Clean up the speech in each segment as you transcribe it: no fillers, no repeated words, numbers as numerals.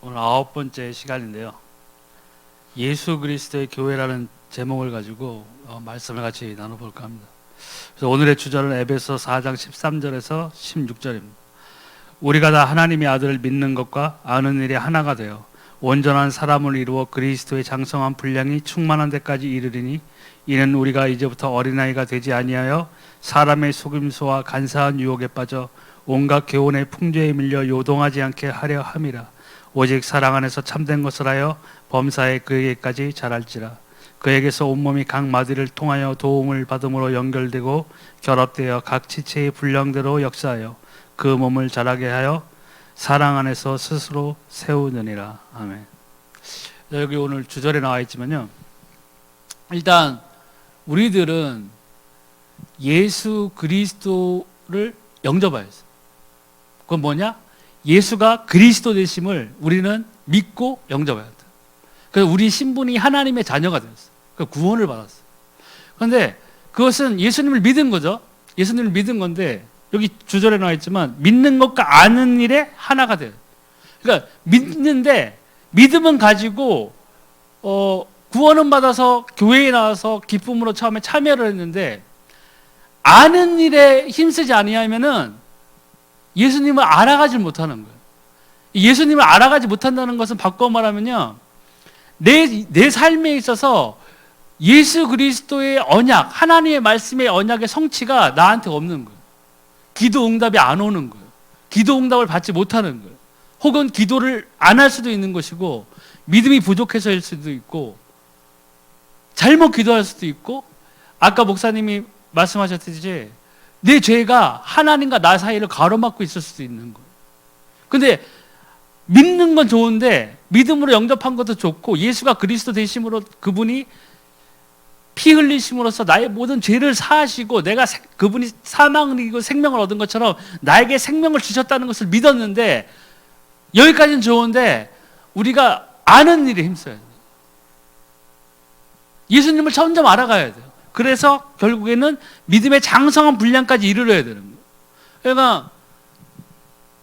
오늘 9번째 시간인데요. 예수 그리스도의 교회라는 제목을 가지고 말씀을 같이 나눠볼까 합니다. 그래서 오늘의 주제는 에베소 4장 13절에서 16절입니다. 우리가 다 하나님의 아들을 믿는 것과 아는 일이 하나가 되어 온전한 사람을 이루어 그리스도의 장성한 분량이 충만한 데까지 이르리니 이는 우리가 이제부터 어린아이가 되지 아니하여 사람의 속임수와 간사한 유혹에 빠져 온갖 교훈의 풍조에 밀려 요동하지 않게 하려 함이라. 오직 사랑 안에서 참된 것을 하여 범사에 그에게까지 자랄지라. 그에게서 온몸이 각 마디를 통하여 도움을 받음으로 연결되고 결합되어 각 지체의 분량대로 역사하여 그 몸을 자라게 하여 사랑 안에서 스스로 세우느니라. 아멘. 여기 오늘 주절에 나와 있지만요, 일단 우리들은 예수 그리스도를 영접해야 해요. 그건 뭐냐? 예수가 그리스도 되심을 우리는 믿고 영접해야 돼. 그래서 우리 신분이 하나님의 자녀가 되었어요. 그 구원을 받았어요. 그런데 그것은 예수님을 믿은 거죠. 예수님을 믿은 건데 여기 주절에 나와 있지만 믿는 것과 아는 일에 하나가 돼요. 그러니까 믿는데 믿음은 가지고 구원은 받아서 교회에 나와서 기쁨으로 처음에 참여를 했는데 아는 일에 힘쓰지 아니하면은 예수님을 알아가지 못하는 거예요. 예수님을 알아가지 못한다는 것은 바꿔 말하면요, 내 삶에 있어서 예수 그리스도의 언약, 하나님의 말씀의 언약의 성취가 나한테 없는 거예요. 기도 응답이 안 오는 거예요. 기도 응답을 받지 못하는 거예요. 혹은 기도를 안 할 수도 있는 것이고, 믿음이 부족해서일 수도 있고, 잘못 기도할 수도 있고, 아까 목사님이 말씀하셨듯이 내 죄가 하나님과 나 사이를 가로막고 있을 수도 있는 거예요. 근데 믿는 건 좋은데 믿음으로 영접한 것도 좋고 예수가 그리스도 되심으로 그분이 피 흘리심으로써 나의 모든 죄를 사하시고 내가 그분이 사망을 이기고 생명을 얻은 것처럼 나에게 생명을 주셨다는 것을 믿었는데 여기까지는 좋은데 우리가 아는 일에 힘써야 돼요. 예수님을 점점 알아가야 돼요. 그래서 결국에는 믿음의 장성한 분량까지 이르러야 되는 거예요. 그러니까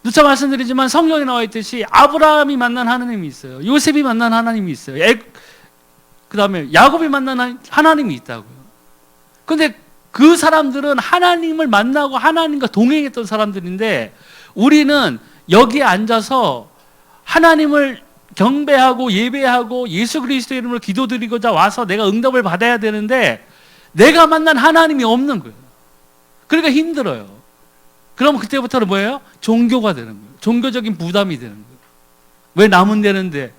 누차 말씀드리지만 성경에 나와 있듯이 아브라함이 만난 하나님이 있어요. 요셉이 만난 하나님이 있어요. 그 다음에 야곱이 만난 하나님이 있다고요. 그런데 그 사람들은 하나님을 만나고 하나님과 동행했던 사람들인데 우리는 여기에 앉아서 하나님을 경배하고 예배하고 예수 그리스도 이름으로 기도드리고자 와서 내가 응답을 받아야 되는데 내가 만난 하나님이 없는 거예요. 그러니까 힘들어요. 그러면 그때부터는 뭐예요? 종교가 되는 거예요. 종교적인 부담이 되는 거예요. 왜 남은 되는데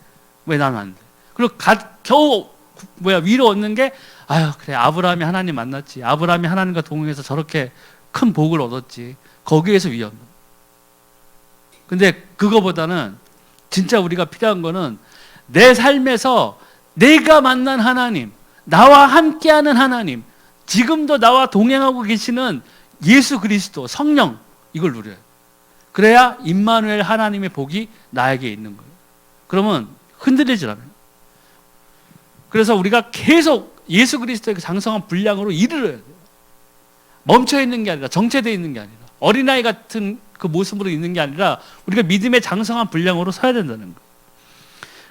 왜 나는 안 돼? 그리고 겨우 위로 얻는 게 아유 그래 아브라함이 하나님 만났지. 아브라함이 하나님과 동행해서 저렇게 큰 복을 얻었지. 거기에서 위험. 근데 그거보다는 진짜 우리가 필요한 거는 내 삶에서 내가 만난 하나님, 나와 함께하는 하나님, 지금도 나와 동행하고 계시는 예수 그리스도, 성령, 이걸 누려요. 그래야 임마누엘 하나님의 복이 나에게 있는 거예요. 그러면 흔들리지 않아요. 그래서 우리가 계속 예수 그리스도의 그 장성한 분량으로 이르러야 돼요. 멈춰 있는 게 아니라, 정체되어 있는 게 아니라, 어린아이 같은 그 모습으로 있는 게 아니라 우리가 믿음의 장성한 분량으로 서야 된다는 거예요.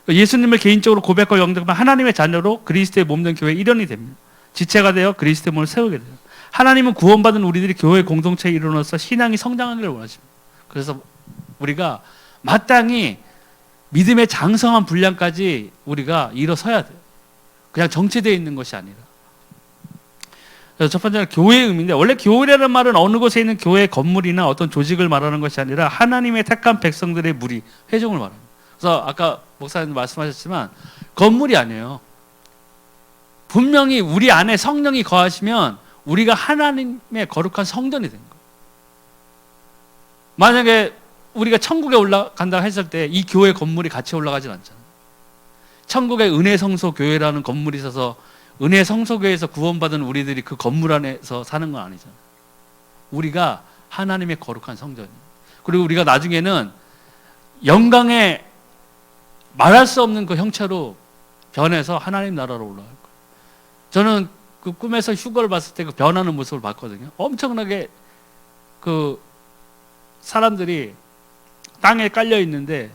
예수님을 개인적으로 고백하고 영접하면 하나님의 자녀로 그리스도의 몸된 교회의 일원이 됩니다. 지체가 되어 그리스도의 몸을 세우게 돼요. 하나님은 구원받은 우리들이 교회 공동체에 이르러서 신앙이 성장하기를 원하십니다. 그래서 우리가 마땅히 믿음의 장성한 분량까지 우리가 일어서야 돼요. 그냥 정체되어 있는 것이 아니라. 그래서 첫 번째는 교회의 의미인데, 원래 교회라는 말은 어느 곳에 있는 교회 건물이나 어떤 조직을 말하는 것이 아니라 하나님의 택한 백성들의 무리, 회중을 말합니다. 그래서 아까 목사님 말씀하셨지만 건물이 아니에요. 분명히 우리 안에 성령이 거하시면 우리가 하나님의 거룩한 성전이 된 거예요. 만약에 우리가 천국에 올라간다 했을 때 이 교회 건물이 같이 올라가진 않잖아요. 천국에 은혜 성소 교회라는 건물이 있어서 은혜 성소교회에서 구원받은 우리들이 그 건물 안에서 사는 건 아니잖아요. 우리가 하나님의 거룩한 성전이에요. 그리고 우리가 나중에는 영광의 말할 수 없는 그 형체로 변해서 하나님 나라로 올라갈 거예요. 저는 그 꿈에서 휴거를 봤을 때 그 변하는 모습을 봤거든요. 엄청나게 그 사람들이 땅에 깔려 있는데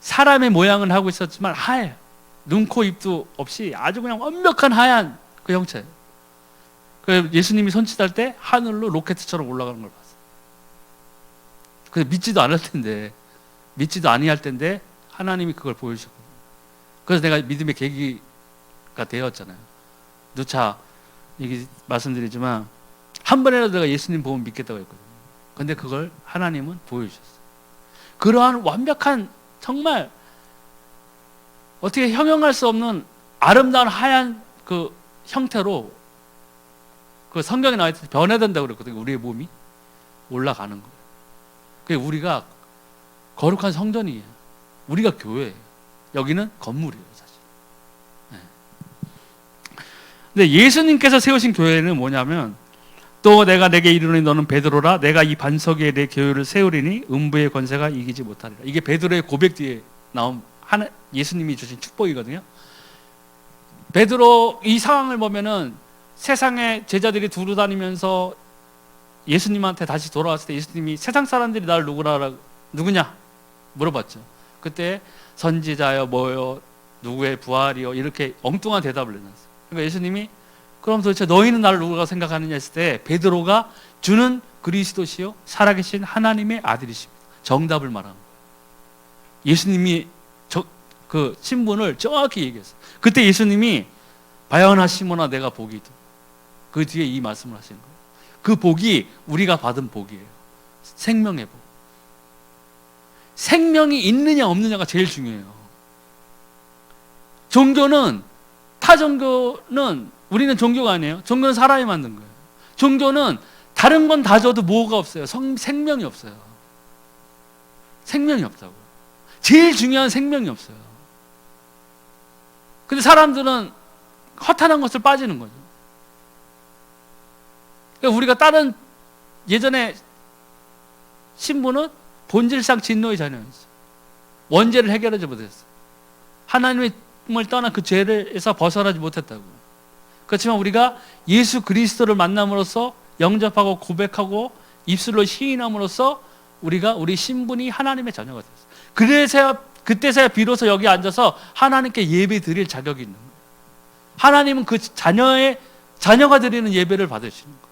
사람의 모양을 하고 있었지만 하얘요. 눈, 코, 입도 없이 아주 그냥 완벽한 하얀 그 형체예요. 그래서 예수님이 손짓할 때 하늘로 로켓처럼 올라가는 걸 봤어요. 그래서 믿지도 아니할 텐데 하나님이 그걸 보여주셨거든요. 그래서 내가 믿음의 계기가 되었잖아요. 누차 얘기 말씀드리지만 한 번이라도 내가 예수님 보면 믿겠다고 했거든요. 근데 그걸 하나님은 보여주셨어요. 그러한 완벽한, 정말 어떻게 형용할 수 없는 아름다운 하얀 그 형태로, 그 성경에 나와 있듯이 변해된다고 그랬거든요. 우리의 몸이 올라가는 거예요. 그게 우리가 거룩한 성전이에요. 우리가 교회예요. 여기는 건물이에요, 사실. 네. 근데 예수님께서 세우신 교회는 뭐냐면, 또 내가 내게 이르노니 너는 베드로라, 내가 이 반석 위에 내 교회를 세우리니 음부의 권세가 이기지 못하리라. 이게 베드로의 고백 뒤에 나온 예수님이 주신 축복이거든요. 베드로 이 상황을 보면은 세상에 제자들이 두루 다니면서 예수님한테 다시 돌아왔을 때 예수님이 세상 사람들이 나를 누구냐 물어봤죠. 그때 선지자여 뭐요, 누구의 부활이요, 이렇게 엉뚱한 대답을 내놨어요. 그러니까 예수님이 그럼 도대체 너희는 나를 누구라고 생각하느냐 했을 때 베드로가 주는 그리스도시요 살아계신 하나님의 아들이십니다. 정답을 말하는 거예요. 예수님이 그 신분을 정확히 얘기했어요. 그때 예수님이 바요나 시몬아 내가 복이 있다. 그 뒤에 이 말씀을 하시는 거예요. 그 복이 우리가 받은 복이에요. 생명의 복. 생명이 있느냐 없느냐가 제일 중요해요. 종교는, 타 종교는, 우리는 종교가 아니에요. 종교는 사람이 만든 거예요. 종교는 다른 건 다 줘도 뭐가 없어요. 생명이 없어요. 생명이 없다고요. 제일 중요한 생명이 없어요. 근데 사람들은 허탄한 것을 빠지는 거죠. 그러니까 우리가 다른 예전에 신부는 본질상 진노의 자녀였어요. 원죄를 해결하지 못했어요. 하나님을 떠난 그 죄에서 벗어나지 못했다고요. 그렇지만 우리가 예수 그리스도를 만남으로써 영접하고 고백하고 입술로 시인함으로써 우리가 우리 신분이 하나님의 자녀가 됐어요. 그때서야 비로소 여기 앉아서 하나님께 예배 드릴 자격이 있는 거예요. 하나님은 그 자녀가 드리는 예배를 받으시는 거예요.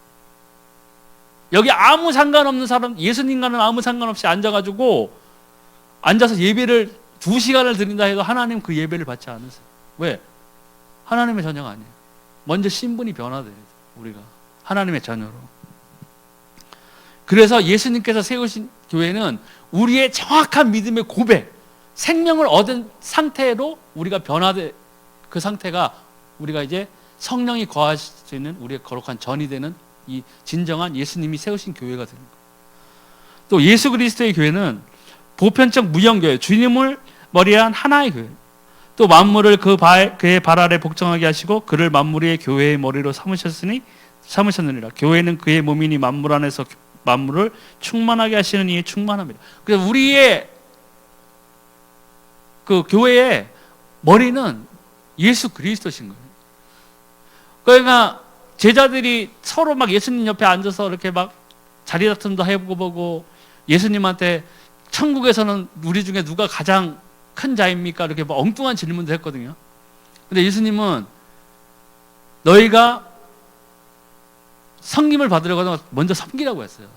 여기 아무 상관없는 사람, 예수님과는 아무 상관없이 앉아서 예배를 2시간을 드린다 해도 하나님 그 예배를 받지 않으세요. 왜? 하나님의 자녀가 아니에요. 먼저 신분이 변화돼야 돼요. 우리가 하나님의 자녀로. 그래서 예수님께서 세우신 교회는 우리의 정확한 믿음의 고백, 생명을 얻은 상태로 우리가 변화돼, 그 상태가 우리가 이제 성령이 거하실 수 있는 우리의 거룩한 전이 되는 이 진정한 예수님이 세우신 교회가 되는 거예요. 또 예수 그리스도의 교회는 보편적 무형교회, 주님을 머리한 하나의 교회, 또 만물을 그의 발 아래 복종하게 하시고 그를 만물의 교회의 머리로 삼으셨느니라. 교회는 그의 몸이니 만물 안에서 만물을 충만하게 하시는 이의 충만함이라. 그래서 우리의 그 교회의 머리는 예수 그리스도신 거예요. 그러니까 제자들이 서로 막 예수님 옆에 앉아서 이렇게 막 자리 다툼도 해보고 예수님한테 천국에서는 우리 중에 누가 가장 큰 자입니까? 이렇게 뭐 엉뚱한 질문도 했거든요. 근데 예수님은 너희가 섬김을 받으려고 하면 먼저 섬기라고 했어요.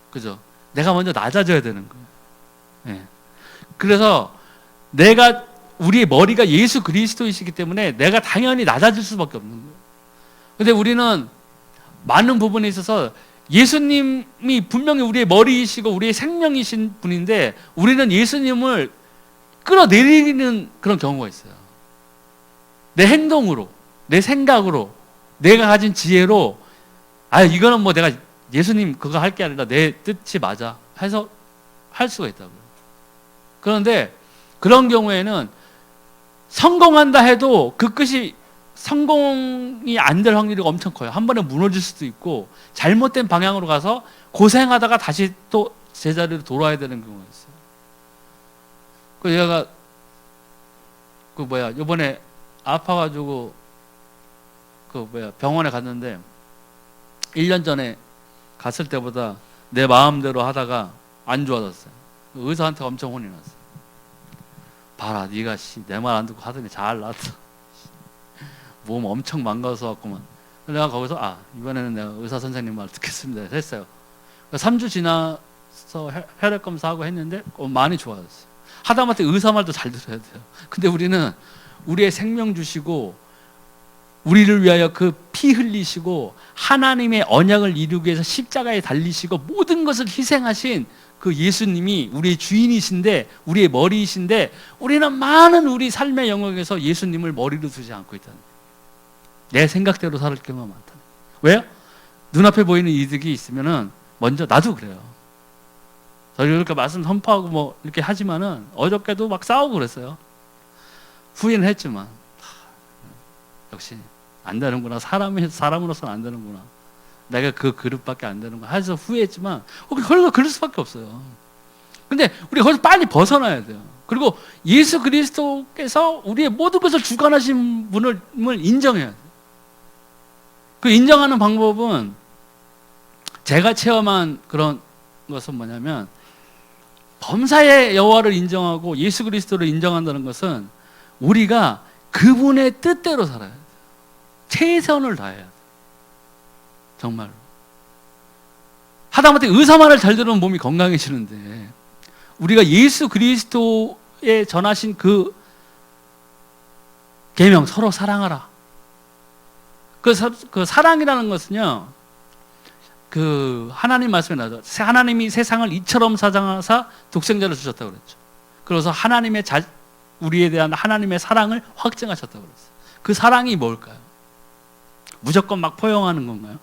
그죠? 내가 먼저 낮아져야 되는 거예요. 네. 그래서 우리의 머리가 예수 그리스도이시기 때문에 내가 당연히 낮아질 수밖에 없는 거예요. 근데 우리는 많은 부분에 있어서 예수님이 분명히 우리의 머리이시고 우리의 생명이신 분인데 우리는 예수님을 끌어내리는 그런 경우가 있어요. 내 행동으로, 내 생각으로, 내가 가진 지혜로 이거는 뭐 내가 예수님 그거 할 게 아니라 내 뜻이 맞아 해서 할 수가 있다고요. 그런데 그런 경우에는 성공한다 해도 그 끝이 성공이 안 될 확률이 엄청 커요. 한 번에 무너질 수도 있고 잘못된 방향으로 가서 고생하다가 다시 또 제자리로 돌아와야 되는 경우가 있어요. 그 얘가 이번에 아파가지고 병원에 갔는데 1년 전에 갔을 때보다 내 마음대로 하다가 안 좋아졌어요. 의사한테 엄청 혼이 났어요. 봐라, 네가 내 말 안 듣고 하더니 잘 나왔다. 몸 엄청 망가서 왔구만. 내가 거기서 이번에는 내가 의사 선생님 말 듣겠습니다 했어요. 3주 지나서 혈액 검사하고 했는데 많이 좋아졌어요. 하다못해 의사 말도 잘 들어야 돼요. 근데 우리는 우리의 생명 주시고 우리를 위하여 그 피 흘리시고 하나님의 언약을 이루기 위해서 십자가에 달리시고 모든 것을 희생하신 그 예수님이 우리의 주인이신데, 우리의 머리이신데, 우리는 많은 우리 삶의 영역에서 예수님을 머리로 두지 않고 있다는 거예요. 내 생각대로 살 경우가 많다는 거예요. 왜요? 눈앞에 보이는 이득이 있으면은 먼저, 나도 그래요. 저희 이렇게 말씀 선포하고 뭐 이렇게 하지만은 어저께도 막 싸우고 그랬어요. 후회는 했지만 역시 안 되는구나. 사람으로서는 안 되는구나. 내가 그 그릇밖에 안 되는구나 해서 후회했지만 결국 그럴 수밖에 없어요. 근데 우리 거기서 빨리 벗어나야 돼요. 그리고 예수 그리스도께서 우리의 모든 것을 주관하신 분을 인정해야 돼요. 그 인정하는 방법은, 제가 체험한 그런 것은 뭐냐면, 범사의 여호와를 인정하고 예수 그리스도를 인정한다는 것은 우리가 그분의 뜻대로 살아야 돼요. 최선을 다해야 돼요. 정말로. 하다못해 의사 말을 잘 들으면 몸이 건강해지는데, 우리가 예수 그리스도에 전하신 그 계명, 서로 사랑하라. 그 사랑이라는 것은요, 그 하나님 말씀에 나와요. 하나님이 세상을 이처럼 사랑하사 독생자를 주셨다고 그랬죠. 그래서 우리에 대한 하나님의 사랑을 확증하셨다고 그랬어요. 그 사랑이 뭘까요? 무조건 막 포용하는 건가요?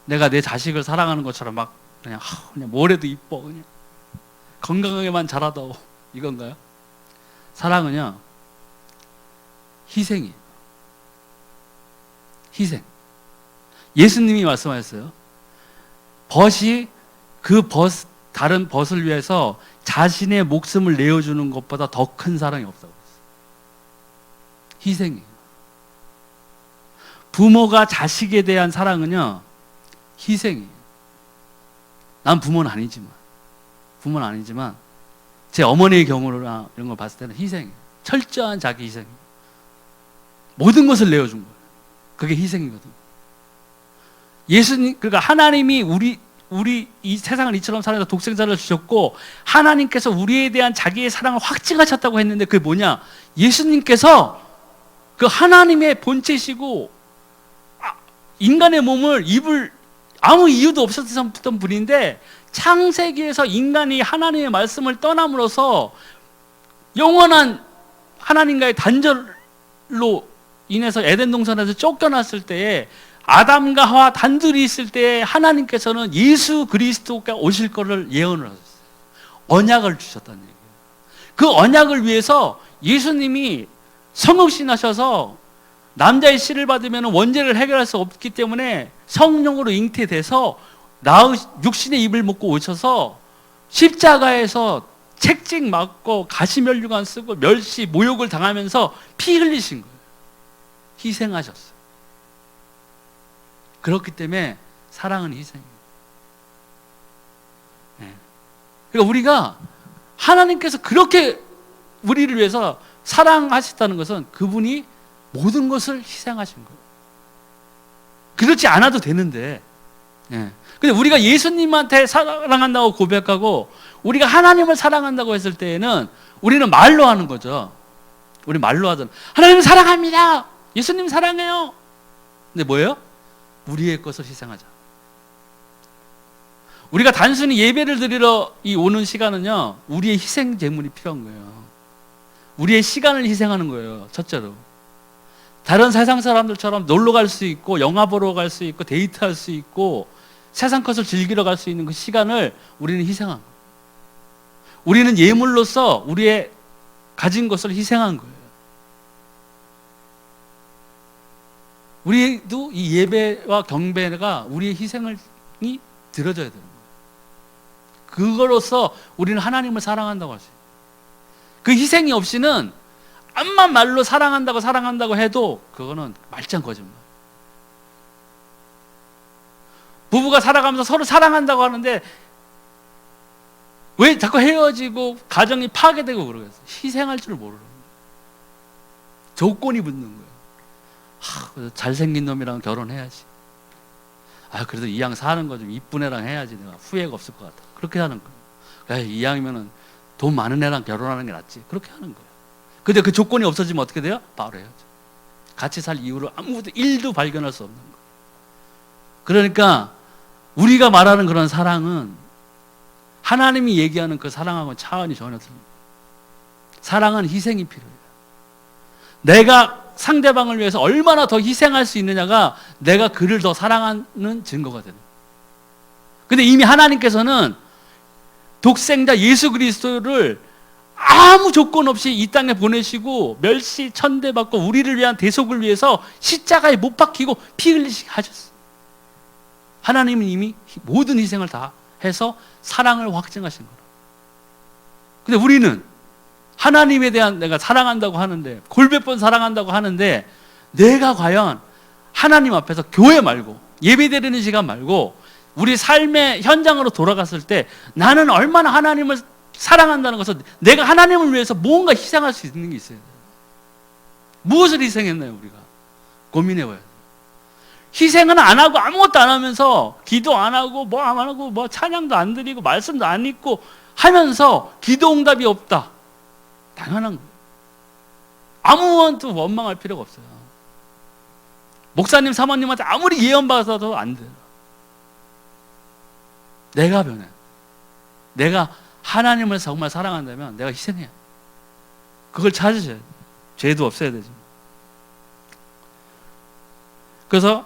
내가 내 자식을 사랑하는 것처럼 막 그냥 뭘 해도 이뻐, 그냥 건강하게만 자라다오, 이건가요? 사랑은요, 희생이에요. 희생. 예수님이 말씀하셨어요. 벗이 다른 벗을 위해서 자신의 목숨을 내어주는 것보다 더 큰 사랑이 없다고 그랬어요. 희생이에요. 부모가 자식에 대한 사랑은요, 희생이에요. 난 부모는 아니지만 제 어머니의 경우나 이런 걸 봤을 때는 희생이에요. 철저한 자기 희생. 모든 것을 내어준 거예요. 그게 희생이거든요. 그러니까 하나님이 우리 이 세상을 이처럼 사랑해서 독생자를 주셨고, 하나님께서 우리에 대한 자기의 사랑을 확증하셨다고 했는데, 그게 뭐냐? 예수님께서 그 하나님의 본체시고 인간의 몸을 입을 아무 이유도 없었던 분인데, 창세기에서 인간이 하나님의 말씀을 떠남으로써 영원한 하나님과의 단절로 인해서 에덴 동산에서 쫓겨났을 때에, 아담과 하와 단둘이 있을 때에 하나님께서는 예수 그리스도가 오실 것을 예언을 하셨어요. 언약을 주셨다는 얘기예요. 그 언약을 위해서 예수님이 성육신하셔서, 남자의 씨를 받으면 원죄를 해결할 수 없기 때문에 성령으로 잉태돼서 육신의 입을 먹고 오셔서 십자가에서 채찍 맞고 가시면류관 쓰고 멸시 모욕을 당하면서 피 흘리신 거예요. 희생하셨어요. 그렇기 때문에 사랑은 희생이에요. 네. 그러니까 우리가 하나님께서 그렇게 우리를 위해서 사랑하셨다는 것은 그분이 모든 것을 희생하신 거예요. 그렇지 않아도 되는데, 근데 우리가 예수님한테 사랑한다고 고백하고 우리가 하나님을 사랑한다고 했을 때에는 우리는 말로 하는 거죠. 우리 말로 하잖아. 하나님 사랑합니다. 예수님 사랑해요. 근데 뭐예요? 우리의 것을 희생하자. 우리가 단순히 예배를 드리러 오는 시간은요, 우리의 희생 제물이 필요한 거예요. 우리의 시간을 희생하는 거예요. 첫째로. 다른 세상 사람들처럼 놀러 갈 수 있고, 영화 보러 갈 수 있고, 데이트할 수 있고, 세상 것을 즐기러 갈 수 있는 그 시간을 우리는 희생한 거예요. 우리는 예물로서 우리의 가진 것을 희생한 거예요. 우리도 이 예배와 경배가 우리의 희생이 들어져야 되는 거예요. 그거로서 우리는 하나님을 사랑한다고 할 수 있어요. 그 희생이 없이는 암만 말로 사랑한다고 해도 그거는 말짱 거짓말. 부부가 살아가면서 서로 사랑한다고 하는데 왜 자꾸 헤어지고 가정이 파괴되고 그러겠어요? 희생할 줄 모르는 거예요. 조건이 붙는 거예요. 잘생긴 놈이랑 결혼해야지. 그래도 이왕 사는 거 좀 이쁜 애랑 해야지 내가 후회가 없을 것 같아. 그렇게 하는 거예요. 이왕이면은 돈 많은 애랑 결혼하는 게 낫지. 그렇게 하는 거예요. 근데 그 조건이 없어지면 어떻게 돼요? 바로 헤어져. 같이 살 이유를 아무것도 1도 발견할 수 없는 거예요. 그러니까 우리가 말하는 그런 사랑은 하나님이 얘기하는 그 사랑하고는 차원이 전혀 다릅니다. 사랑은 희생이 필요해요. 내가 상대방을 위해서 얼마나 더 희생할 수 있느냐가 내가 그를 더 사랑하는 증거가 되는 거예요. 근데 이미 하나님께서는 독생자 예수 그리스도를 아무 조건 없이 이 땅에 보내시고 멸시 천대받고 우리를 위한 대속을 위해서 십자가에 못 박히고 피 흘리시게 하셨어요. 하나님은 이미 모든 희생을 다 해서 사랑을 확증하신 거라. 근데 우리는 하나님에 대한 내가 사랑한다고 하는데, 골몇 번 사랑한다고 하는데, 내가 과연 하나님 앞에서 교회 말고 예배 드리는 시간 말고 우리 삶의 현장으로 돌아갔을 때 나는 얼마나 하나님을 사랑한다는 것을, 내가 하나님을 위해서 뭔가 희생할 수 있는 게 있어야 돼요. 무엇을 희생했나요? 우리가 고민해 봐야 돼요. 희생은 안 하고 아무것도 안 하면서, 기도 안 하고 뭐 안 하고 뭐 찬양도 안 드리고 말씀도 안 읽고 하면서 기도 응답이 없다. 당연한 거예요. 아무한테 원망할 필요가 없어요. 목사님, 사모님한테 아무리 예언 받아도 안 돼요. 내가 변해. 내가 하나님을 정말 사랑한다면 내가 희생해요. 그걸 찾으셔야 돼요. 죄도 없어야 되죠. 그래서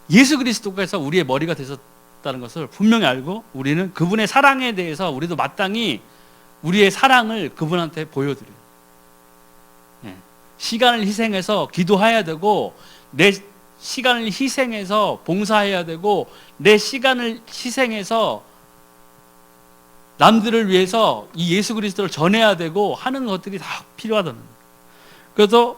예수 그리스도께서 우리의 머리가 되셨다는 것을 분명히 알고, 우리는 그분의 사랑에 대해서 우리도 마땅히 우리의 사랑을 그분한테 보여드려요. 시간을 희생해서 기도해야 되고, 내 시간을 희생해서 봉사해야 되고, 내 시간을 희생해서 남들을 위해서 이 예수 그리스도를 전해야 되고 하는 것들이 다 필요하다는 거예요. 그래서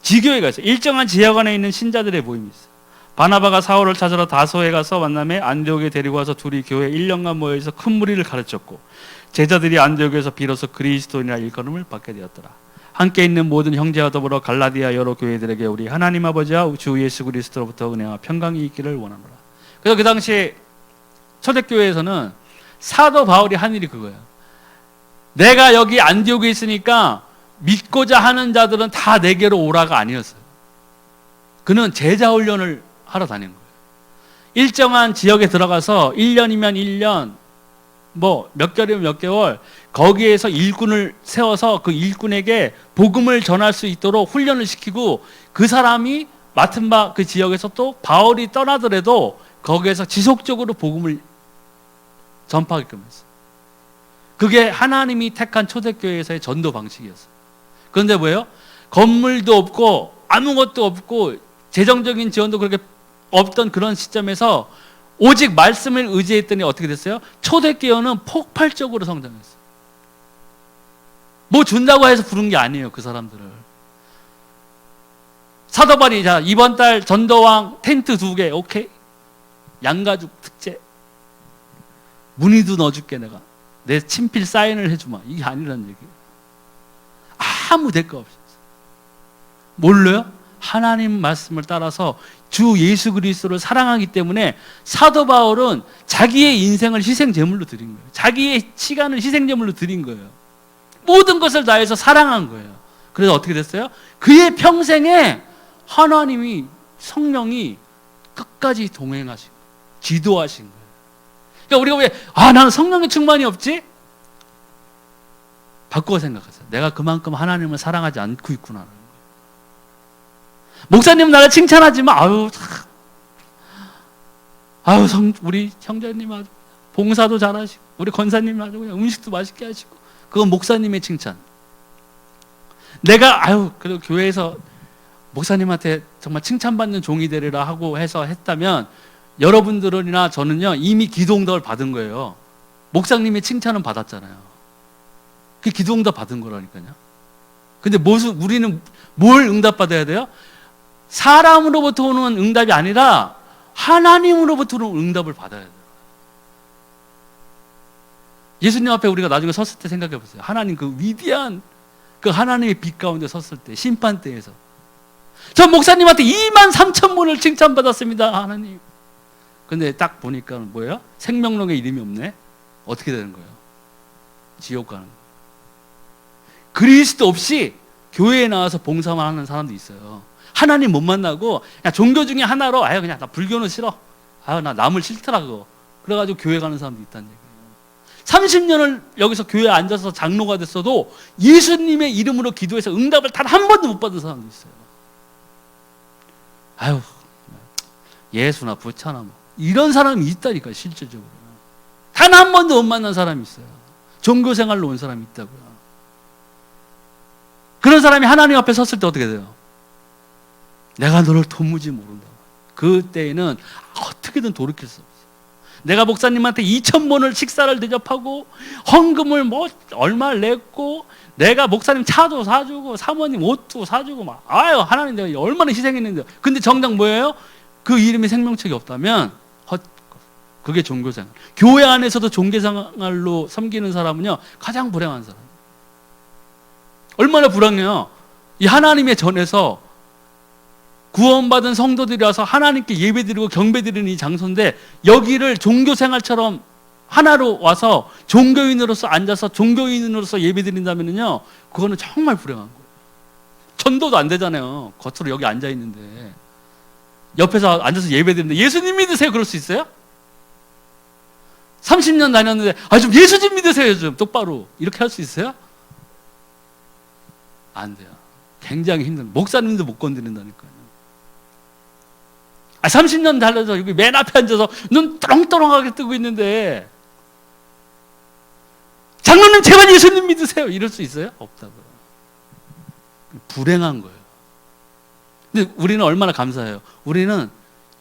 지교회가 있어요. 일정한 지역 안에 있는 신자들의 모임이 있어요. 바나바가 사울을 찾으러 다소에 가서 만남에 안디옥에 데리고 와서 둘이 교회 1년간 모여서 큰 무리를 가르쳤고, 제자들이 안디옥에서 비로소 그리스도인이라 일컬음을 받게 되었더라. 함께 있는 모든 형제와 더불어 갈라디아 여러 교회들에게 우리 하나님 아버지와 주 예수 그리스도로부터 은혜와 평강이 있기를 원하노라. 그래서 그 당시에 초대교회에서는 사도 바울이 한 일이 그거예요. 내가 여기 안디옥에 있으니까 믿고자 하는 자들은 다 내게로 오라가 아니었어요. 그는 제자 훈련을 하러 다닌 거예요. 일정한 지역에 들어가서 1년이면 1년, 뭐 몇 개월이면 몇 개월, 거기에서 일꾼을 세워서 그 일꾼에게 복음을 전할 수 있도록 훈련을 시키고, 그 사람이 맡은 바 그 지역에서 또 바울이 떠나더라도 거기에서 지속적으로 복음을 전파하게끔 했어요. 그게 하나님이 택한 초대교회에서의 전도 방식이었어요. 그런데 뭐예요? 건물도 없고 아무것도 없고 재정적인 지원도 그렇게 없던 그런 시점에서 오직 말씀을 의지했더니 어떻게 됐어요? 초대교회는 폭발적으로 성장했어요. 뭐 준다고 해서 부른 게 아니에요, 그 사람들을. 사도 바울이, 자, 이번 달 전도왕 텐트 2개, 오케이? 양가죽 특제. 문의도 넣어줄게, 내가. 내 친필 사인을 해주마. 이게 아니란 얘기예요. 아무 대가 없이. 뭘로요? 하나님 말씀을 따라서 주 예수 그리스도를 사랑하기 때문에 사도 바울은 자기의 인생을 희생 제물로 드린 거예요. 자기의 시간을 희생 제물로 드린 거예요. 모든 것을 다해서 사랑한 거예요. 그래서 어떻게 됐어요? 그의 평생에 하나님이, 성령이 끝까지 동행하신 거예요. 지도하신 거예요. 그러니까 우리가 왜 나는 성령의 충만이 없지? 바꾸어 생각하세요. 내가 그만큼 하나님을 사랑하지 않고 있구나. 목사님 나를 칭찬하지만 우리 형제님 아주 봉사도 잘하시고, 우리 권사님 아주 그냥 음식도 맛있게 하시고, 그건 목사님의 칭찬. 내가 그래도 교회에서 목사님한테 정말 칭찬받는 종이 되리라 하고 해서 했다면, 여러분들이나 저는요 이미 기도응답을 받은 거예요. 목사님의 칭찬은 받았잖아요. 그 기도응답 받은 거라니까요. 근데 우리는 뭘 응답받아야 돼요? 사람으로부터 오는 응답이 아니라 하나님으로부터 오는 응답을 받아야 돼요. 예수님 앞에 우리가 나중에 섰을 때 생각해 보세요. 하나님 그 위대한 그 하나님의 빛 가운데 섰을 때, 심판대에서 저 목사님한테 23,000번을 칭찬받았습니다, 하나님. 근데 딱 보니까 뭐예요? 생명록에 이름이 없네. 어떻게 되는 거예요? 지옥 가는 거예요. 그리스도 없이 교회에 나와서 봉사만 하는 사람도 있어요. 하나님 못 만나고 그냥 종교 중에 하나로 그냥 나 불교는 싫어. 나 남을 싫더라고. 그래가지고 교회 가는 사람도 있다는 얘기예요. 30년을 여기서 교회에 앉아서 장로가 됐어도 예수님의 이름으로 기도해서 응답을 단 한 번도 못 받은 사람도 있어요. 예수나 부처나 뭐 이런 사람이 있다니까. 실질적으로 단 한 번도 못 만난 사람이 있어요. 종교생활로 온 사람이 있다고요. 그런 사람이 하나님 앞에 섰을 때 어떻게 돼요? 내가 너를 도무지 모른다. 그때에는 어떻게든 돌이킬 수 없어요. 내가 목사님한테 2,000번을 식사를 대접하고 헌금을 뭐 얼마를 냈고, 내가 목사님 차도 사주고 사모님 옷도 사주고 막 하나님 내가 얼마나 희생했는데, 근데 정작 뭐예요? 그 이름이 생명책이 없다면 그게 종교생활. 교회 안에서도 종교생활로 섬기는 사람은요 가장 불행한 사람. 얼마나 불행해요. 이 하나님의 전에서 구원받은 성도들이 와서 하나님께 예배드리고 경배드리는 이 장소인데, 여기를 종교생활처럼 하나로 와서 종교인으로서 앉아서 종교인으로서 예배드린다면요, 그거는 정말 불행한 거예요. 전도도 안 되잖아요. 겉으로 여기 앉아 있는데, 옆에서 앉아서 예배드리는데 예수님 믿으세요 그럴 수 있어요? 30년 다녔는데 좀 예수 좀 믿으세요 좀 똑바로 이렇게 할 수 있어요? 안 돼요. 굉장히 힘든, 목사님도 못 건드린다니까요. 30년 달려서 여기 맨 앞에 앉아서 눈 또렁또렁하게 뜨고 있는데 장로님 제발 예수님 믿으세요 이럴 수 있어요? 없다고요. 불행한 거예요. 근데 우리는 얼마나 감사해요. 우리는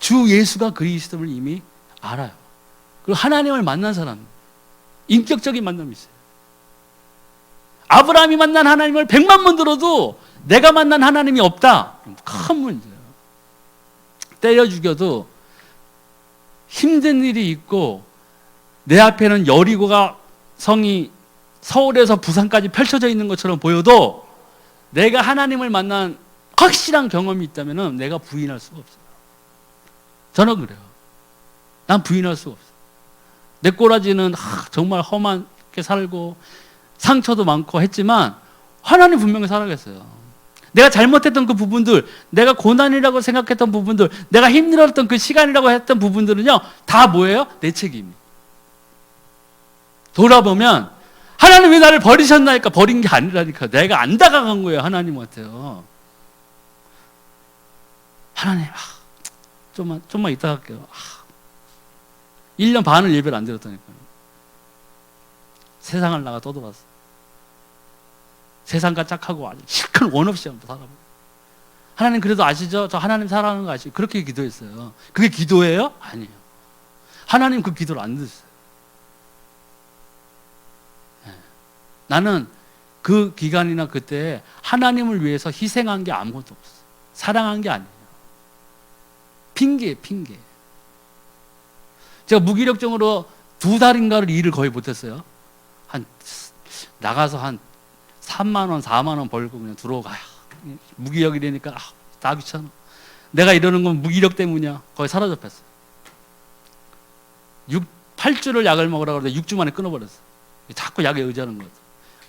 주 예수가 그리스도를 이미 알아요. 그리고 하나님을 만난 사람, 인격적인 만남이 있어요. 아브라함이 만난 하나님을 100만 번 들어도 내가 만난 하나님이 없다. 큰 문제예요. 때려 죽여도 힘든 일이 있고 내 앞에는 여리고가 성이 서울에서 부산까지 펼쳐져 있는 것처럼 보여도 내가 하나님을 만난 확실한 경험이 있다면 내가 부인할 수가 없어요. 저는 그래요. 난 부인할 수가 없어요. 내 꼬라지는 정말 험하게 살고 상처도 많고 했지만 하나님 분명히 살아계세요. 내가 잘못했던 그 부분들, 내가 고난이라고 생각했던 부분들, 내가 힘들었던 그 시간이라고 했던 부분들은요 다 뭐예요? 내 책임이에요. 돌아보면 하나님 왜 나를 버리셨나니까 버린 게 아니라니까. 내가 안 다가간 거예요 하나님한테요. 하나님 좀만 이따 갈게요. 1년 반을 예배를 안 드렸다니까요. 세상을 나가 떠돌았어. 세상과 짝하고 아주 실컷 원 없이 한번 살아보고. 하나님 그래도 아시죠? 저 하나님 사랑하는 거 아시죠? 그렇게 기도했어요. 그게 기도예요? 아니에요. 하나님 그 기도를 안 듣었어요. 나는 그 기간이나 그때 하나님을 위해서 희생한 게 아무것도 없어요. 사랑한 게 아니에요. 핑계예요, 핑계. 제가 무기력증으로 2달인가를 일을 거의 못했어요. 나가서 한 3만 원, 4만 원 벌고 그냥 들어오고, 무기력이라니까 다 귀찮아. 내가 이러는 건 무기력 때문이야. 거의 사라져 뺐어요. 8주를 약을 먹으라고 그러는데 6주 만에 끊어버렸어요. 자꾸 약에 의지하는 것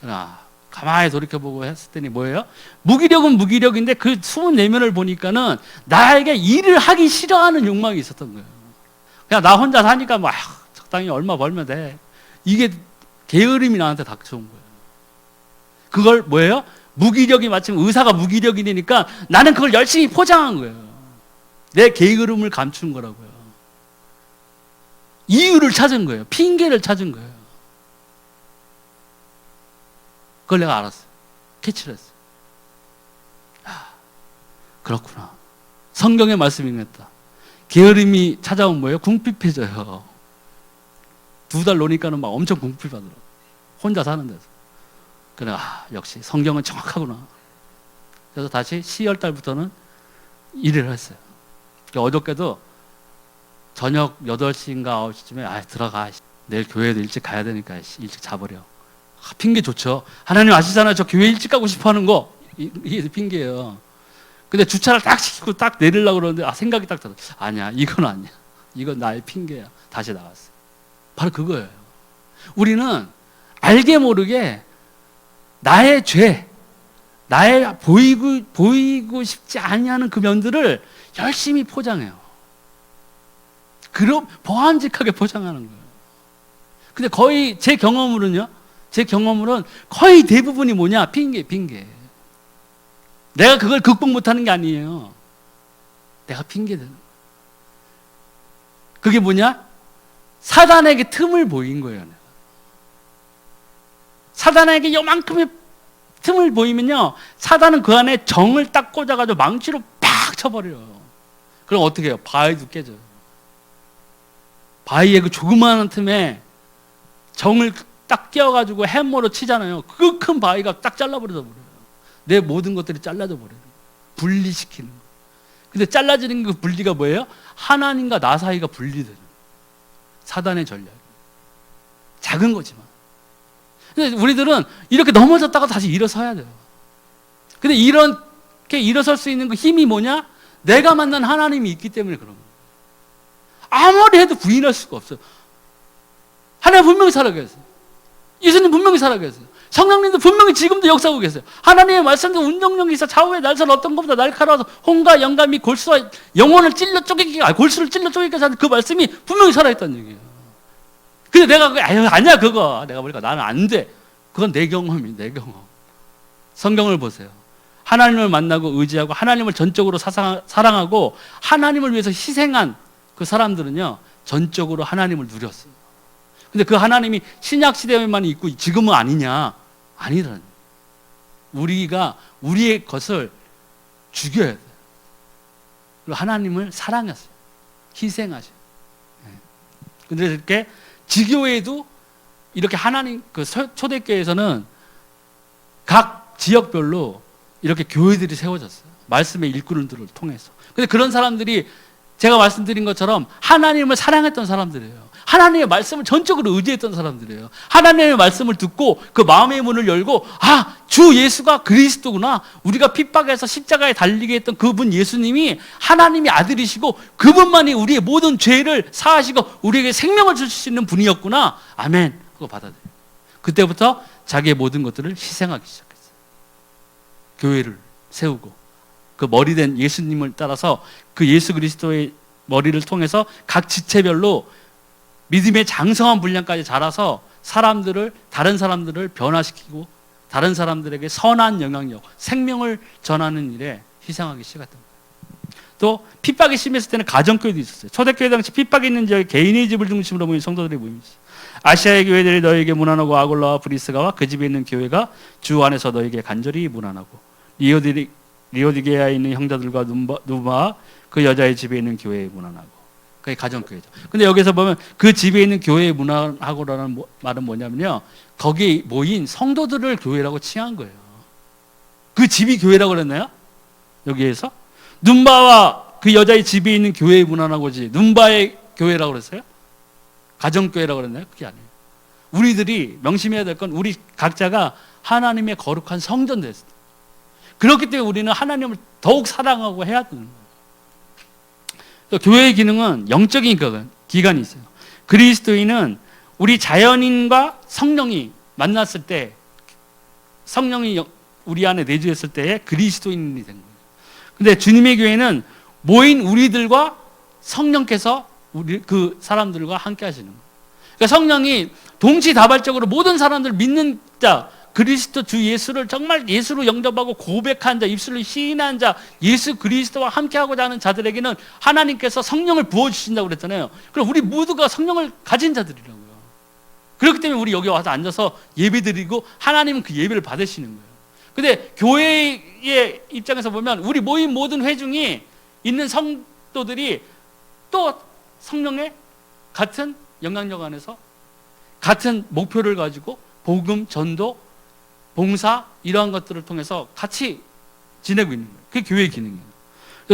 같아요. 가만히 돌이켜보고 했을 때니 뭐예요? 무기력은 무기력인데 그 숨은 내면을 보니까는 나에게 일을 하기 싫어하는 욕망이 있었던 거예요. 그냥 나 혼자 사니까 적당히 얼마 벌면 돼. 이게 게으름이 나한테 닥쳐온 거예요. 그걸 뭐예요? 무기력이 마침 의사가 무기력이 되니까 나는 그걸 열심히 포장한 거예요. 내 게으름을 감춘 거라고요. 이유를 찾은 거예요. 핑계를 찾은 거예요. 그걸 내가 알았어요. 캐치를 했어요. 그렇구나. 성경의 말씀이 있겠다. 게으름이 찾아온 뭐예요? 궁핍해져요. 2달 노니까는 막 엄청 궁핍하더라고요. 혼자 사는 데서. 그래, 역시 성경은 정확하구나. 그래서 다시 10월 달부터는 일을 했어요. 어저께도 저녁 8시인가 9시쯤에 들어가. 내일 교회에도 일찍 가야 되니까 일찍 자버려. 핑계 좋죠. 하나님 아시잖아요. 저 교회 일찍 가고 싶어 하는 거. 이게 핑계예요. 근데 주차를 딱 시키고 딱 내리려고 그러는데 생각이 딱 들어. 아니야, 이건 아니야. 이건 나의 핑계야. 다시 나갔어요. 바로 그거예요. 우리는 알게 모르게 나의 죄, 나의 보이고 싶지 아니하는 그 면들을 열심히 포장해요. 그럼 보안직하게 포장하는 거예요. 근데 거의 제 경험으로는 거의 대부분이 뭐냐? 핑계. 내가 그걸 극복 못하는 게 아니에요. 내가 핑계대는 거예요. 그게 뭐냐? 사단에게 틈을 보인 거예요. 내가. 사단에게 요만큼의 틈을 보이면요, 사단은 그 안에 정을 딱 꽂아가지고 망치로 팍 쳐버려요. 그럼 어떻게 해요? 바위도 깨져요. 바위에 그 조그마한 틈에 정을 딱 끼워가지고 햄머로 치잖아요. 그 큰 바위가 딱 잘라버려서 버려요. 내 모든 것들이 잘라져 버려요. 분리시키는 거. 근데 잘라지는 그 분리가 뭐예요? 하나님과 나 사이가 분리되는 거예요. 사단의 전략. 작은 거지만. 근데 우리들은 이렇게 넘어졌다가 다시 일어서야 돼요. 근데 이렇게 일어설 수 있는 그 힘이 뭐냐? 내가 만난 하나님이 있기 때문에 그런 거예요. 아무리 해도 부인할 수가 없어요. 하나님 분명히 살아계세요. 예수님 분명히 살아계세요. 성령님도 분명히 지금도 역사하고 계세요. 하나님의 말씀도 운동력이 있어 좌우의 날선 어떤 것보다 날카로워서 혼과 영감이 골수와 영혼을 찔러 쪼개기가 골수를 찔러 쪼개기까지 하는 그 말씀이 분명히 살아있다는 얘기예요. 근데 내가 아니야 그거 내가 보니까 나는 안 돼. 그건 내 경험이 내 경험. 성경을 보세요. 하나님을 만나고 의지하고 하나님을 전적으로 사랑하고 하나님을 위해서 희생한 그 사람들은요 전적으로 하나님을 누렸어요. 근데 그 하나님이 신약 시대에만 있고 지금은 아니냐? 아니라는. 우리가 우리의 것을 죽여야 돼요. 그리고 하나님을 사랑하세요. 희생하세요. 근데 이렇게 지교회도 이렇게 하나님 그 초대교회에서는 각 지역별로 이렇게 교회들이 세워졌어요. 말씀의 일꾼들을 통해서. 근데 그런 사람들이 제가 말씀드린 것처럼 하나님을 사랑했던 사람들이에요. 하나님의 말씀을 전적으로 의지했던 사람들이에요. 하나님의 말씀을 듣고 그 마음의 문을 열고 주 예수가 그리스도구나. 우리가 핍박해서 십자가에 달리게 했던 그분 예수님이 하나님의 아들이시고 그분만이 우리의 모든 죄를 사하시고 우리에게 생명을 주실 수 있는 분이었구나. 아멘. 그거 받아들여요. 그때부터 자기의 모든 것들을 희생하기 시작했어요. 교회를 세우고 그 머리된 예수님을 따라서 그 예수 그리스도의 머리를 통해서 각 지체별로 믿음의 장성한 분량까지 자라서 다른 사람들을 변화시키고 다른 사람들에게 선한 영향력, 생명을 전하는 일에 희생하기 시작했던 거예요. 또 핍박이 심했을 때는 가정교회도 있었어요. 초대교회 당시 핍박이 있는 지역에 개인의 집을 중심으로 모인 성도들의 모임이었어요. 아시아의 교회들이 너에게 문안하고 아골라와 브리스가와 그 집에 있는 교회가 주 안에서 너에게 간절히 문안하고 리오디게아에 있는 형제들과 누바 그 여자의 집에 있는 교회에 문안하고. 그게 가정교회죠. 근데 여기서 보면 그 집에 있는 교회에 문안하고라는 말은 뭐냐면요. 거기 모인 성도들을 교회라고 칭한 거예요. 그 집이 교회라고 그랬나요? 여기에서? 눈바와 그 여자의 집에 있는 교회에 문안하고지 눈바의 교회라고 그랬어요? 가정교회라고 그랬나요? 그게 아니에요. 우리들이 명심해야 될 건 우리 각자가 하나님의 거룩한 성전 됐어요. 그렇기 때문에 우리는 하나님을 더욱 사랑하고 해야 되는 거예요. 교회의 기능은 영적인 기관이 있어요. 그리스도인은 우리 자연인과 성령이 만났을 때, 성령이 우리 안에 내주했을 때에 그리스도인이 된 거예요. 근데 주님의 교회는 모인 우리들과 성령께서 그 사람들과 함께 하시는 거예요. 그러니까 성령이 동시다발적으로 모든 사람들 믿는 자, 그리스도 주 예수를 정말 예수로 영접하고 고백한 자, 입술로 시인한 자, 예수 그리스도와 함께하고자 하는 자들에게는 하나님께서 성령을 부어주신다고 그랬잖아요. 그럼 우리 모두가 성령을 가진 자들이라고요. 그렇기 때문에 우리 여기 와서 앉아서 예배드리고 하나님은 그 예배를 받으시는 거예요. 근데 교회의 입장에서 보면 우리 모인 모든 회중이 있는 성도들이 또 성령의 같은 영향력 안에서 같은 목표를 가지고 복음, 전도, 봉사 이러한 것들을 통해서 같이 지내고 있는 거예요. 그게 교회의 기능이에요.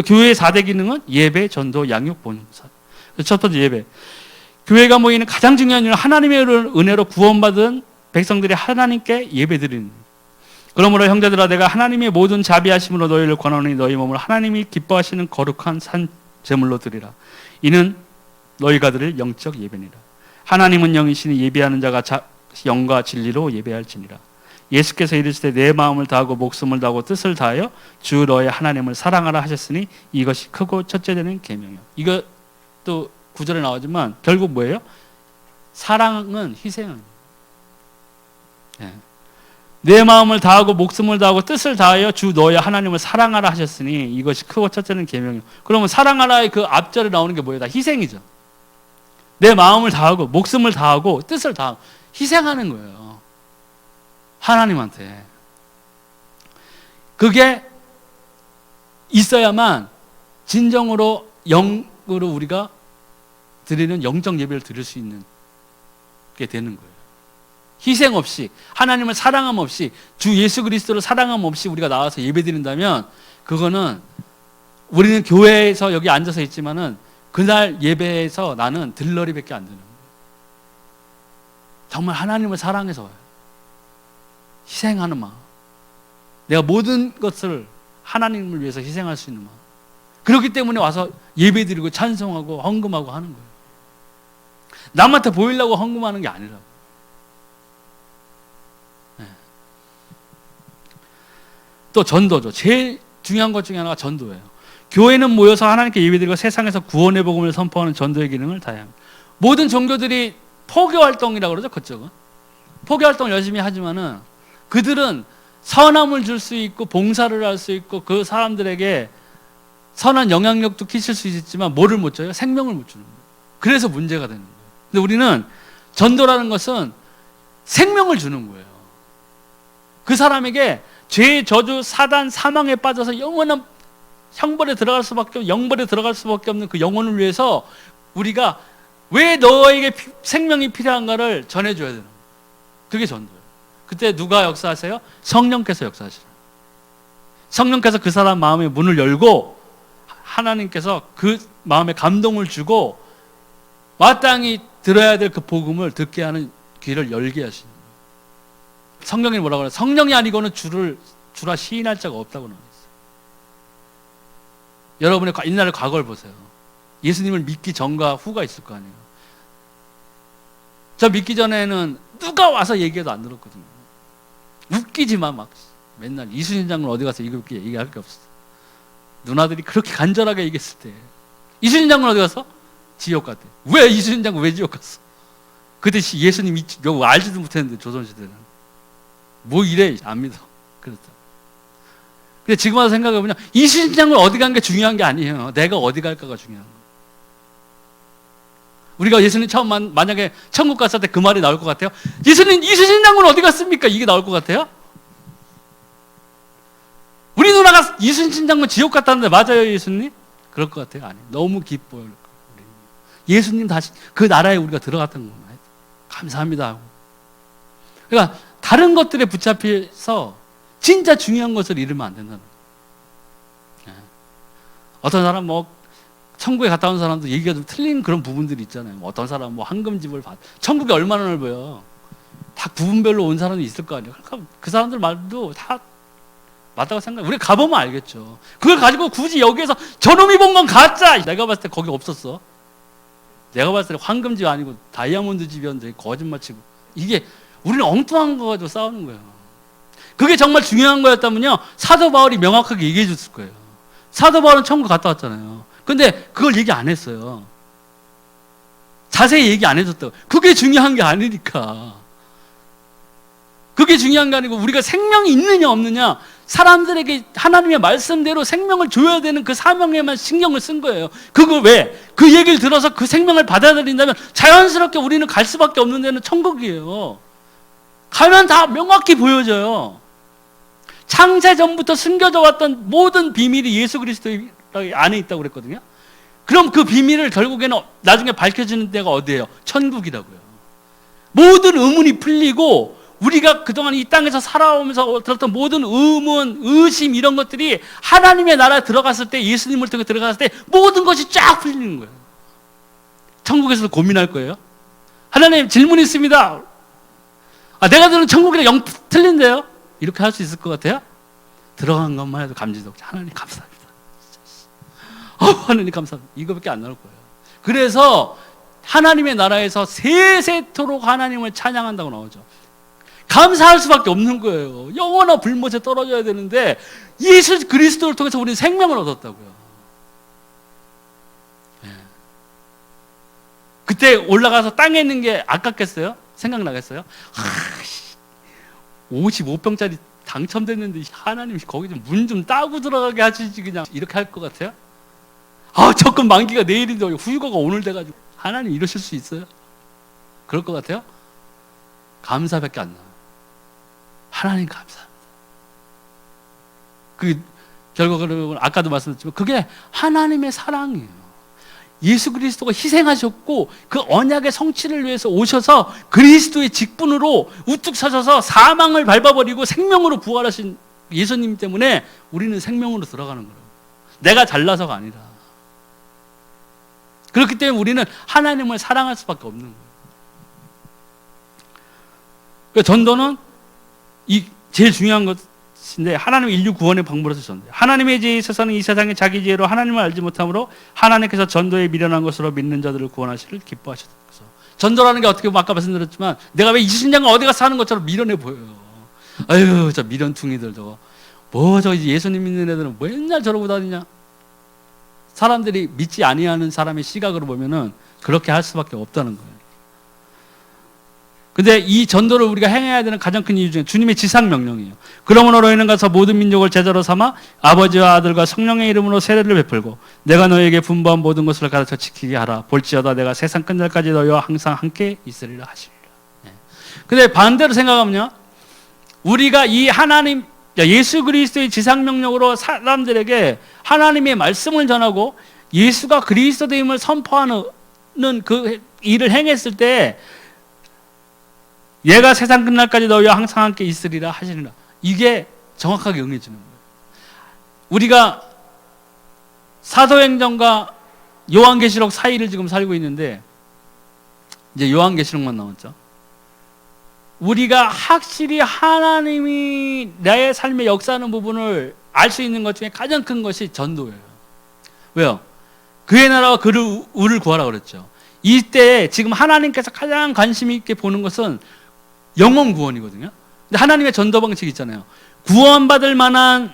교회의 4대 기능은 예배, 전도, 양육, 봉사. 첫 번째 예배. 교회가 모이는 가장 중요한 이유는 하나님의 은혜로 구원받은 백성들이 하나님께 예배드리는. 그러므로 형제들아, 내가 하나님의 모든 자비하심으로 너희를 권하노니 너희 몸을 하나님이 기뻐하시는 거룩한 산 제물로 드리라. 이는 너희가 드릴 영적 예배니라. 하나님은 영이시니 예배하는 자가 영과 진리로 예배할지니라. 예수께서 이르시되 내 마음을 다하고 목숨을 다하고 뜻을 다하여 주 너의 하나님을 사랑하라 하셨으니 이것이 크고 첫째 되는 계명이요. 이것도 구절에 나오지만 결국 뭐예요? 사랑은 희생입니다. 네. 내 마음을 다하고 목숨을 다하고 뜻을 다하여 주 너의 하나님을 사랑하라 하셨으니 이것이 크고 첫째는 계명이요. 그러면 사랑하라의 그 앞절에 나오는 게 뭐예요? 다 희생이죠. 내 마음을 다하고 목숨을 다하고 뜻을 다하고 희생하는 거예요. 하나님한테. 그게 있어야만 진정으로 영으로 우리가 드리는 영적 예배를 드릴 수 있는 게 되는 거예요. 희생 없이, 하나님을 사랑함 없이, 주 예수 그리스도를 사랑함 없이 우리가 나와서 예배 드린다면 그거는 우리는 교회에서 여기 앉아서 있지만은 그날 예배에서 나는 들러리밖에 안 되는 거예요. 정말 하나님을 사랑해서 와요. 희생하는 마음. 내가 모든 것을 하나님을 위해서 희생할 수 있는 마음. 그렇기 때문에 와서 예배 드리고 찬송하고 헌금하고 하는 거예요. 남한테 보이려고 헌금하는 게 아니라고. 네. 또 전도죠. 제일 중요한 것 중에 하나가 전도예요. 교회는 모여서 하나님께 예배드리고 세상에서 구원의 복음을 선포하는 전도의 기능을 다해야 합니다. 모든 종교들이 포교활동이라고 그러죠. 그쪽은 포교활동을 열심히 하지만은 그들은 선함을 줄 수 있고 봉사를 할 수 있고 그 사람들에게 선한 영향력도 끼칠 수 있지만 뭐를 못 줘요? 생명을 못 주는 거예요. 그래서 문제가 되는 거예요. 근데 우리는 전도라는 것은 생명을 주는 거예요. 그 사람에게 죄, 저주, 사단, 사망에 빠져서 영원한 형벌에 들어갈 수밖에 없는, 영벌에 들어갈 수밖에 없는 그 영혼을 위해서 우리가 왜 너에게 생명이 필요한가를 전해줘야 되는 거예요. 그게 전도예요. 그때 누가 역사하세요? 성령께서 역사하시라. 성령께서 그 사람 마음의 문을 열고 하나님께서 그 마음에 감동을 주고 마땅히 들어야 될 그 복음을 듣게 하는 귀를 열게 하시는 거예요. 성령이 뭐라고 그래요? 성령이 아니고는 주라 시인할 자가 없다고 나와 있어요. 여러분의 옛날의 과거를 보세요. 예수님을 믿기 전과 후가 있을 거 아니에요. 저 믿기 전에는 누가 와서 얘기해도 안 들었거든요. 웃기지만 막 맨날 이순신 장군 어디 가서 이렇게 얘기할 게 없어. 누나들이 그렇게 간절하게 얘기했을 때 이순신 장군 어디 갔어? 지옥 갔대. 왜 이순신 장군 왜 지옥 갔어? 그때 예수님 알지도 못했는데 조선시대는 뭐 이래 안 믿어. 그랬다. 근데 지금 와서 생각해보면 이순신 장군 어디 간 게 중요한 게 아니에요. 내가 어디 갈까가 중요한 거예요. 우리가 예수님 처음 만약에 천국 갔을 때 그 말이 나올 것 같아요? 이순신 장군 어디 갔습니까? 이게 나올 것 같아요? 우리 누나가 이순신 장군 지옥 갔다는데 맞아요, 예수님? 그럴 것 같아요? 아니, 너무 기뻐요. 예수님 다시 그 나라에 우리가 들어갔던 겁니다. 감사합니다 하고. 그러니까 다른 것들에 붙잡혀서 진짜 중요한 것을 잃으면 안 된다는 거예요. 어떤 사람 천국에 갔다 온 사람도 얘기가 좀 틀린 그런 부분들이 있잖아요. 어떤 사람 황금집을 천국이 얼마나 넓어요. 다 부분별로 온 사람이 있을 거 아니에요. 그러니까 그 사람들 말도 다 맞다고 생각해요. 우리가 가보면 알겠죠. 그걸 가지고 굳이 여기에서 저놈이 본 건 가짜. 내가 봤을 때 거기 없었어. 내가 봤을 때 황금집 아니고 다이아몬드 집이었는데 거짓말치고. 이게 우리는 엉뚱한 거 가지고 싸우는 거예요. 그게 정말 중요한 거였다면요 사도 바울이 명확하게 얘기해 줬을 거예요. 사도 바울은 천국 갔다 왔잖아요. 근데 그걸 얘기 안 했어요. 자세히 얘기 안 해줬다고. 그게 중요한 게 아니니까. 그게 중요한 게 아니고 우리가 생명이 있느냐 없느냐, 사람들에게 하나님의 말씀대로 생명을 줘야 되는 그 사명에만 신경을 쓴 거예요. 그거 왜? 그 얘기를 들어서 그 생명을 받아들인다면 자연스럽게 우리는 갈 수밖에 없는 데는 천국이에요. 가면 다 명확히 보여져요. 창세 전부터 숨겨져 왔던 모든 비밀이 예수 그리스도 안에 있다고 그랬거든요. 그럼 그 비밀을 결국에는 나중에 밝혀지는 데가 어디예요? 천국이라고요. 모든 의문이 풀리고 우리가 그동안 이 땅에서 살아오면서 들었던 모든 의문, 의심 이런 것들이 하나님의 나라에 들어갔을 때, 예수님을 통해 들어갔을 때 모든 것이 쫙 풀리는 거예요. 천국에서도 고민할 거예요. 하나님 질문이 있습니다. 내가 들은 천국이랑 영 틀린데요? 이렇게 할 수 있을 것 같아요? 들어간 것만 해도 감지도 없지. 하나님 감사합니다. 하나님 감사합니다. 이거밖에 안 나올 거예요. 그래서 하나님의 나라에서 세세토록 하나님을 찬양한다고 나오죠. 감사할 수밖에 없는 거예요. 영원한 불못에 떨어져야 되는데 예수 그리스도를 통해서 우리는 생명을 얻었다고요. 그때 올라가서 땅에 있는 게 아깝겠어요? 생각나겠어요? 55평짜리 당첨됐는데 하나님 거기 좀 문 좀 따고 들어가게 하시지 그냥 이렇게 할 것 같아요? 적금 만기가 내일인데 후유가가 오늘 돼가지고 하나님 이러실 수 있어요? 그럴 것 같아요? 감사밖에 안 나와요. 하나님 감사합니다. 그 결과적으로 아까도 말씀드렸지만 그게 하나님의 사랑이에요. 예수 그리스도가 희생하셨고 그 언약의 성취를 위해서 오셔서 그리스도의 직분으로 우뚝 서셔서 사망을 밟아버리고 생명으로 부활하신 예수님 때문에 우리는 생명으로 들어가는 거예요. 내가 잘나서가 아니라. 그렇기 때문에 우리는 하나님을 사랑할 수밖에 없는 거예요. 그러니까 전도는 제일 중요한 것인데 하나님의 인류 구원의 방법으로서 전도. 하나님의 지혜에 있어서는 이 세상에 자기 지혜로 하나님을 알지 못함으로 하나님께서 전도에 미련한 것으로 믿는 자들을 구원하시를 기뻐하셨다. 전도라는 게 어떻게 보면 아까 말씀드렸지만 내가 왜 20년간 어디 가서 사는 것처럼 미련해 보여요. 아유 저 미련퉁이들 저거 저 예수님 믿는 애들은 맨날 저러고 다니냐. 사람들이 믿지 아니하는 사람의 시각으로 보면은 그렇게 할 수밖에 없다는 거예요. 근데 이 전도를 우리가 행해야 되는 가장 큰 이유 중에 주님의 지상 명령이에요. 그러므로 너희는 가서 모든 민족을 제자로 삼아 아버지와 아들과 성령의 이름으로 세례를 베풀고 내가 너희에게 분부한 모든 것을 가르쳐 지키게 하라. 볼지어다 내가 세상 끝날까지 너희와 항상 함께 있으리라 하시리라. 근데 반대로 생각하면요, 우리가 이 하나님 예수 그리스도의 지상 명령으로 사람들에게 하나님의 말씀을 전하고 예수가 그리스도임을 선포하는 그 일을 행했을 때 얘가 세상 끝날까지 너희와 항상 함께 있으리라 하시리라. 이게 정확하게 응해지는 거예요. 우리가 사도행전과 요한계시록 사이를 지금 살고 있는데 이제 요한계시록만 남았죠. 우리가 확실히 하나님이 나의 삶에 역사하는 부분을 알 수 있는 것 중에 가장 큰 것이 전도예요. 왜요? 그의 나라와 그를 구하라 그랬죠. 이때 지금 하나님께서 가장 관심 있게 보는 것은 영혼 구원이거든요. 근데 하나님의 전도 방식이 있잖아요. 구원받을 만한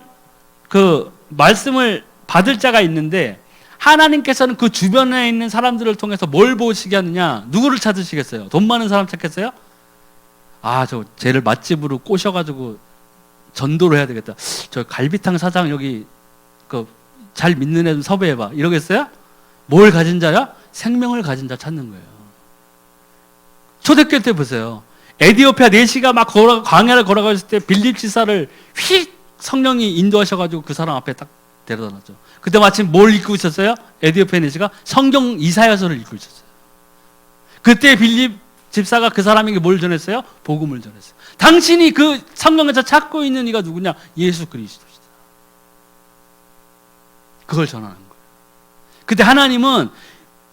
그 말씀을 받을 자가 있는데 하나님께서는 그 주변에 있는 사람들을 통해서 뭘 보시게 하느냐? 누구를 찾으시겠어요? 돈 많은 사람 찾겠어요? 저 쟤를 맛집으로 꼬셔가지고 전도를 해야 되겠다. 저 갈비탕 사장 여기 잘 믿는 애 좀 섭외해봐. 이러겠어요? 뭘 가진 자야? 생명을 가진 자 찾는 거예요. 초대교회 때 보세요. 에디오피아 4시가 막 광야를 걸어가고 있을 때 빌립 지사를 휙 성령이 인도하셔가지고 그 사람 앞에 딱 데려다 놨죠. 그때 마침 뭘 읽고 있었어요? 에디오피아 4시가 성경 이사야서를 읽고 있었어요. 그때 빌립 집사가 그 사람에게 뭘 전했어요? 복음을 전했어요. 당신이 그 성경에서 찾고 있는 이가 누구냐? 예수 그리스도시다. 그걸 전하는 거예요. 그때 하나님은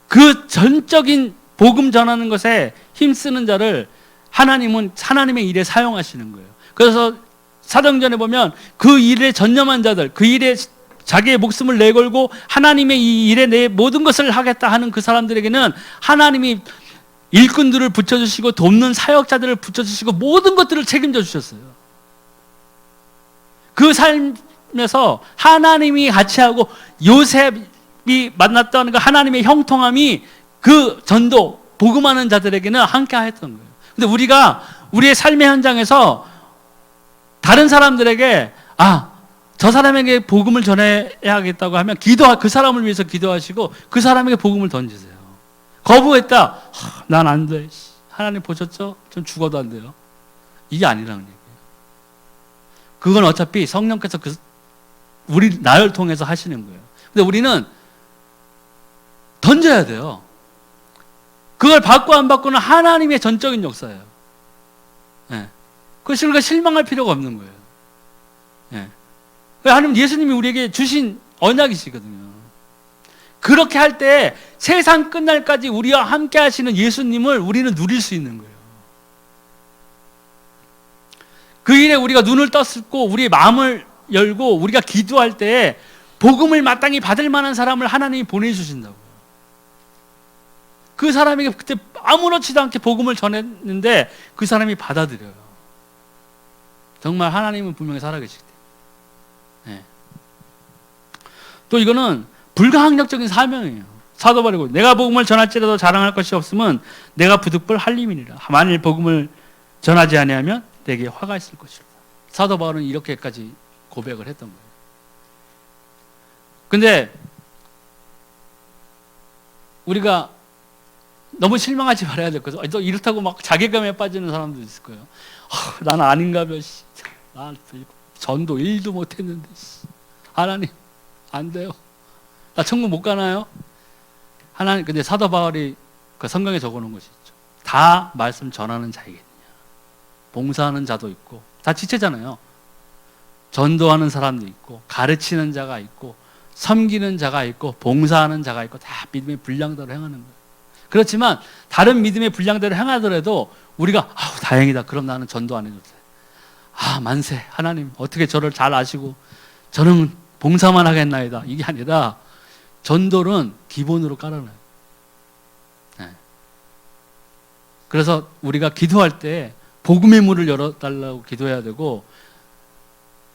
그 전적인 복음 전하는 것에 힘쓰는 자를 하나님은 하나님의 일에 사용하시는 거예요. 그래서 사도행전에 보면 그 일에 전념한 자들, 그 일에 자기의 목숨을 내걸고 하나님의 이 일에 내 모든 것을 하겠다 하는 그 사람들에게는 하나님이 일꾼들을 붙여주시고 돕는 사역자들을 붙여주시고 모든 것들을 책임져 주셨어요. 그 삶에서 하나님이 같이 하고 요셉이 만났던 그 하나님의 형통함이 그 전도, 복음하는 자들에게는 함께 했던 거예요. 근데 우리가 우리의 삶의 현장에서 다른 사람들에게 저 사람에게 복음을 전해야겠다고 하면 그 사람을 위해서 기도하시고 그 사람에게 복음을 던지세요. 거부했다. 난 안 돼. 하나님 보셨죠? 전 죽어도 안 돼요. 이게 아니라는 얘기예요. 그건 어차피 성령께서 나를 통해서 하시는 거예요. 근데 우리는 던져야 돼요. 그걸 받고 안 받고는 하나님의 전적인 역사예요. 그러니까 실망할 필요가 없는 거예요. 하나님 예수님이 우리에게 주신 언약이시거든요. 그렇게 할 때 세상 끝날까지 우리와 함께 하시는 예수님을 우리는 누릴 수 있는 거예요. 그 일에 우리가 눈을 떴고 우리의 마음을 열고 우리가 기도할 때 복음을 마땅히 받을 만한 사람을 하나님이 보내주신다고요. 그 사람에게 그때 아무렇지도 않게 복음을 전했는데 그 사람이 받아들여요. 정말 하나님은 분명히 살아계시기 때문에. 네. 또 이거는 불가항력적인 사명이에요. 사도 바울이 내가 복음을 전할지라도 자랑할 것이 없으면 내가 부득불 한림이니라. 만일 복음을 전하지 아니하면 내게 화가 있을 것이라. 사도 바울은 이렇게까지 고백을 했던 거예요. 근데 우리가 너무 실망하지 말아야 될 것은 또 이렇다고 막 자괴감에 빠지는 사람도 있을 거예요. 나는 아닌가 봐. 나 전도 1도 못했는데 하나님 안 돼요. 나 천국 못 가나요? 하나님. 근데 사도 바울이 그 성경에 적어놓은 것이 있죠. 다 말씀 전하는 자이겠느냐. 봉사하는 자도 있고 다 지체잖아요. 전도하는 사람도 있고 가르치는 자가 있고 섬기는 자가 있고 봉사하는 자가 있고 다 믿음의 분량대로 행하는 거예요. 그렇지만 다른 믿음의 분량대로 행하더라도 우리가 다행이다. 그럼 나는 전도 안 해도 돼. 만세. 하나님 어떻게 저를 잘 아시고 저는 봉사만 하겠나이다. 이게 아니라 전도는 기본으로 깔아놔요. 네. 그래서 우리가 기도할 때 복음의 문을 열어달라고 기도해야 되고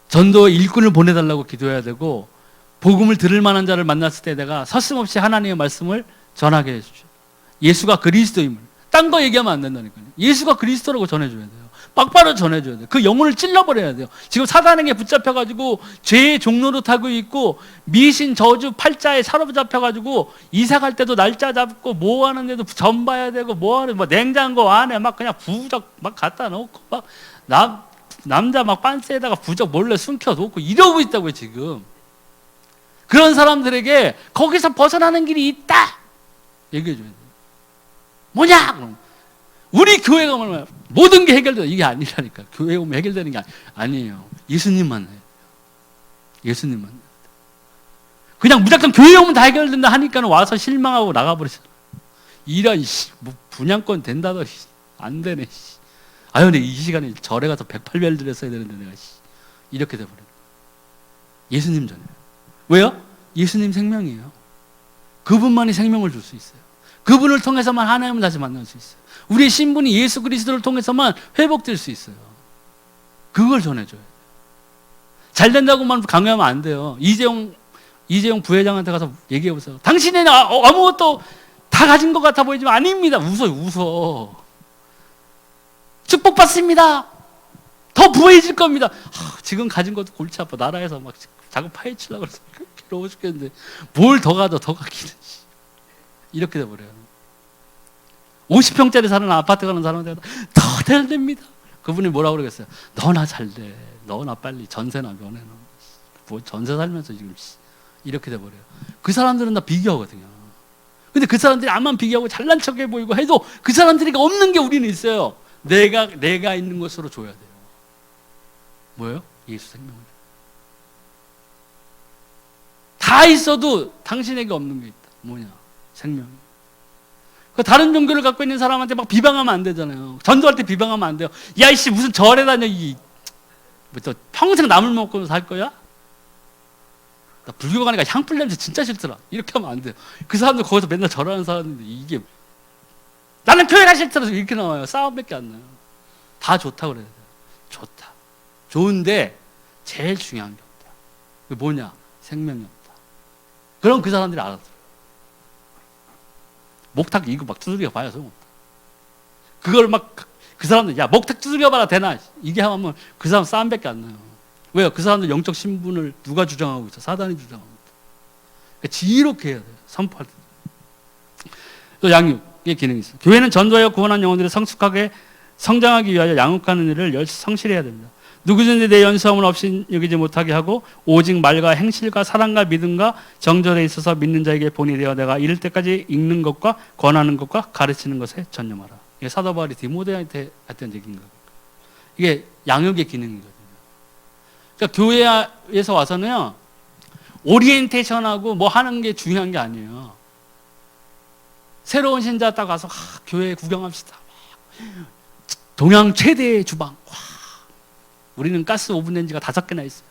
전도의 일꾼을 보내달라고 기도해야 되고 복음을 들을 만한 자를 만났을 때 내가 서슴없이 하나님의 말씀을 전하게 해주십시오. 예수가 그리스도임을. 딴 거 얘기하면 안 된다니까요. 예수가 그리스도라고 전해줘야 돼요. 빡빡으로 전해줘야 돼요. 그 영혼을 찔러버려야 돼요. 지금 사단에게 붙잡혀가지고 죄의 종로로 타고 있고 미신 저주 팔자에 사로잡혀가지고 이사 갈 때도 날짜 잡고 뭐 하는데도 전 봐야 되고 뭐 하는 뭐 냉장고 안에 막 그냥 부적 막 갖다 놓고 막 남자 막 빤스에다가 부적 몰래 숨겨 놓고 이러고 있다고요 지금. 그런 사람들에게 거기서 벗어나는 길이 있다 얘기해 줘야 돼요. 뭐냐? 그럼 우리 교회가 오면 모든 게 해결돼. 이게 아니라니까. 교회 오면 해결되는 게 아니에요. 예수님 만나요. 예수님 만나요. 그냥 무작정 교회 오면 다 해결된다 하니까 와서 실망하고 나가버리잖아. 이런 뭐 분양권 된다더니 안 되네. 근데 이 시간에 절에 가서 108배를 드렸어야 되는데 내가 이렇게 돼버려. 예수님 전에. 왜요? 예수님 생명이에요. 그분만이 생명을 줄 수 있어요. 그분을 통해서만 하나님을 다시 만날 수 있어요. 우리의 신분이 예수 그리스도를 통해서만 회복될 수 있어요. 그걸 전해줘요. 잘 된다고만 강요하면 안 돼요. 이재용 부회장한테 가서 얘기해보세요. 당신은 아무것도 다 가진 것 같아 보이지만 아닙니다. 웃어. 축복받습니다. 더 부해질 겁니다. 지금 가진 것도 골치 아파. 나라에서 막 자꾸 파헤치려고 그래서 괴로워 죽겠는데 뭘 더 가기는. 이렇게 돼버려요. 50평짜리 사는 아파트 가는 사람한테 더 잘 됩니다. 그분이 뭐라고 그러겠어요? 너나 잘 돼. 너나 빨리 전세나 면해놔. 뭐 전세 살면서 지금 이렇게 돼버려요. 그 사람들은 다 비교하거든요. 근데 그 사람들이 암만 비교하고 잘난 척해 보이고 해도 그 사람들이 없는 게 우리는 있어요. 내가 있는 것으로 줘야 돼요. 뭐예요? 예수 생명을. 다 있어도 당신에게 없는 게 있다. 뭐냐? 생명. 다른 종교를 갖고 있는 사람한테 막 비방하면 안 되잖아요. 전도할 때 비방하면 안 돼요. 야 이씨 무슨 절에 다녀 또 평생 나물 먹고 살 거야? 나 불교 가니까 향풀 냄새 진짜 싫더라. 이렇게 하면 안 돼요. 그 사람들 거기서 맨날 절하는 사람인데 이게 나는 교회가 싫더라 이렇게 나와요. 싸움밖에 안 나요. 다 좋다고 그래야 돼요. 좋다. 좋은데 제일 중요한 게 없다. 그게 뭐냐? 생명이 없다. 그럼 그 사람들이 알아들어요. 목탁 이거 막 두들겨 봐야 소용없다. 그걸 막 그 사람들 야 목탁 두들겨 봐라 되나? 이게 하면 그 사람 싸움밖에 안 나요. 왜요? 그 사람들 영적 신분을 누가 주장하고 있어? 사단이 주장하고 있다. 그러니까 지혜롭게 해야 돼요. 선포할 때. 또 양육의 기능이 있어요. 교회는 전도하여 구원한 영혼들을 성숙하게 성장하기 위하여 양육하는 일을 성실해야 됩니다. 누구든지 내 연수함을 없이 여기지 못하게 하고 오직 말과 행실과 사랑과 믿음과 정절에 있어서 믿는 자에게 본이 되어 내가 이를 때까지 읽는 것과 권하는 것과 가르치는 것에 전념하라. 이게 사도 바울이 디모데한테 했던 얘기인 거예요. 이게 양육의 기능이거든요. 그러니까 교회에서 와서는요 오리엔테이션하고 뭐 하는 게 중요한 게 아니에요. 새로운 신자 딱 가서 교회 구경합시다. 동양 최대의 주방. 우리는 가스 오븐 렌지가 5개나 있어요.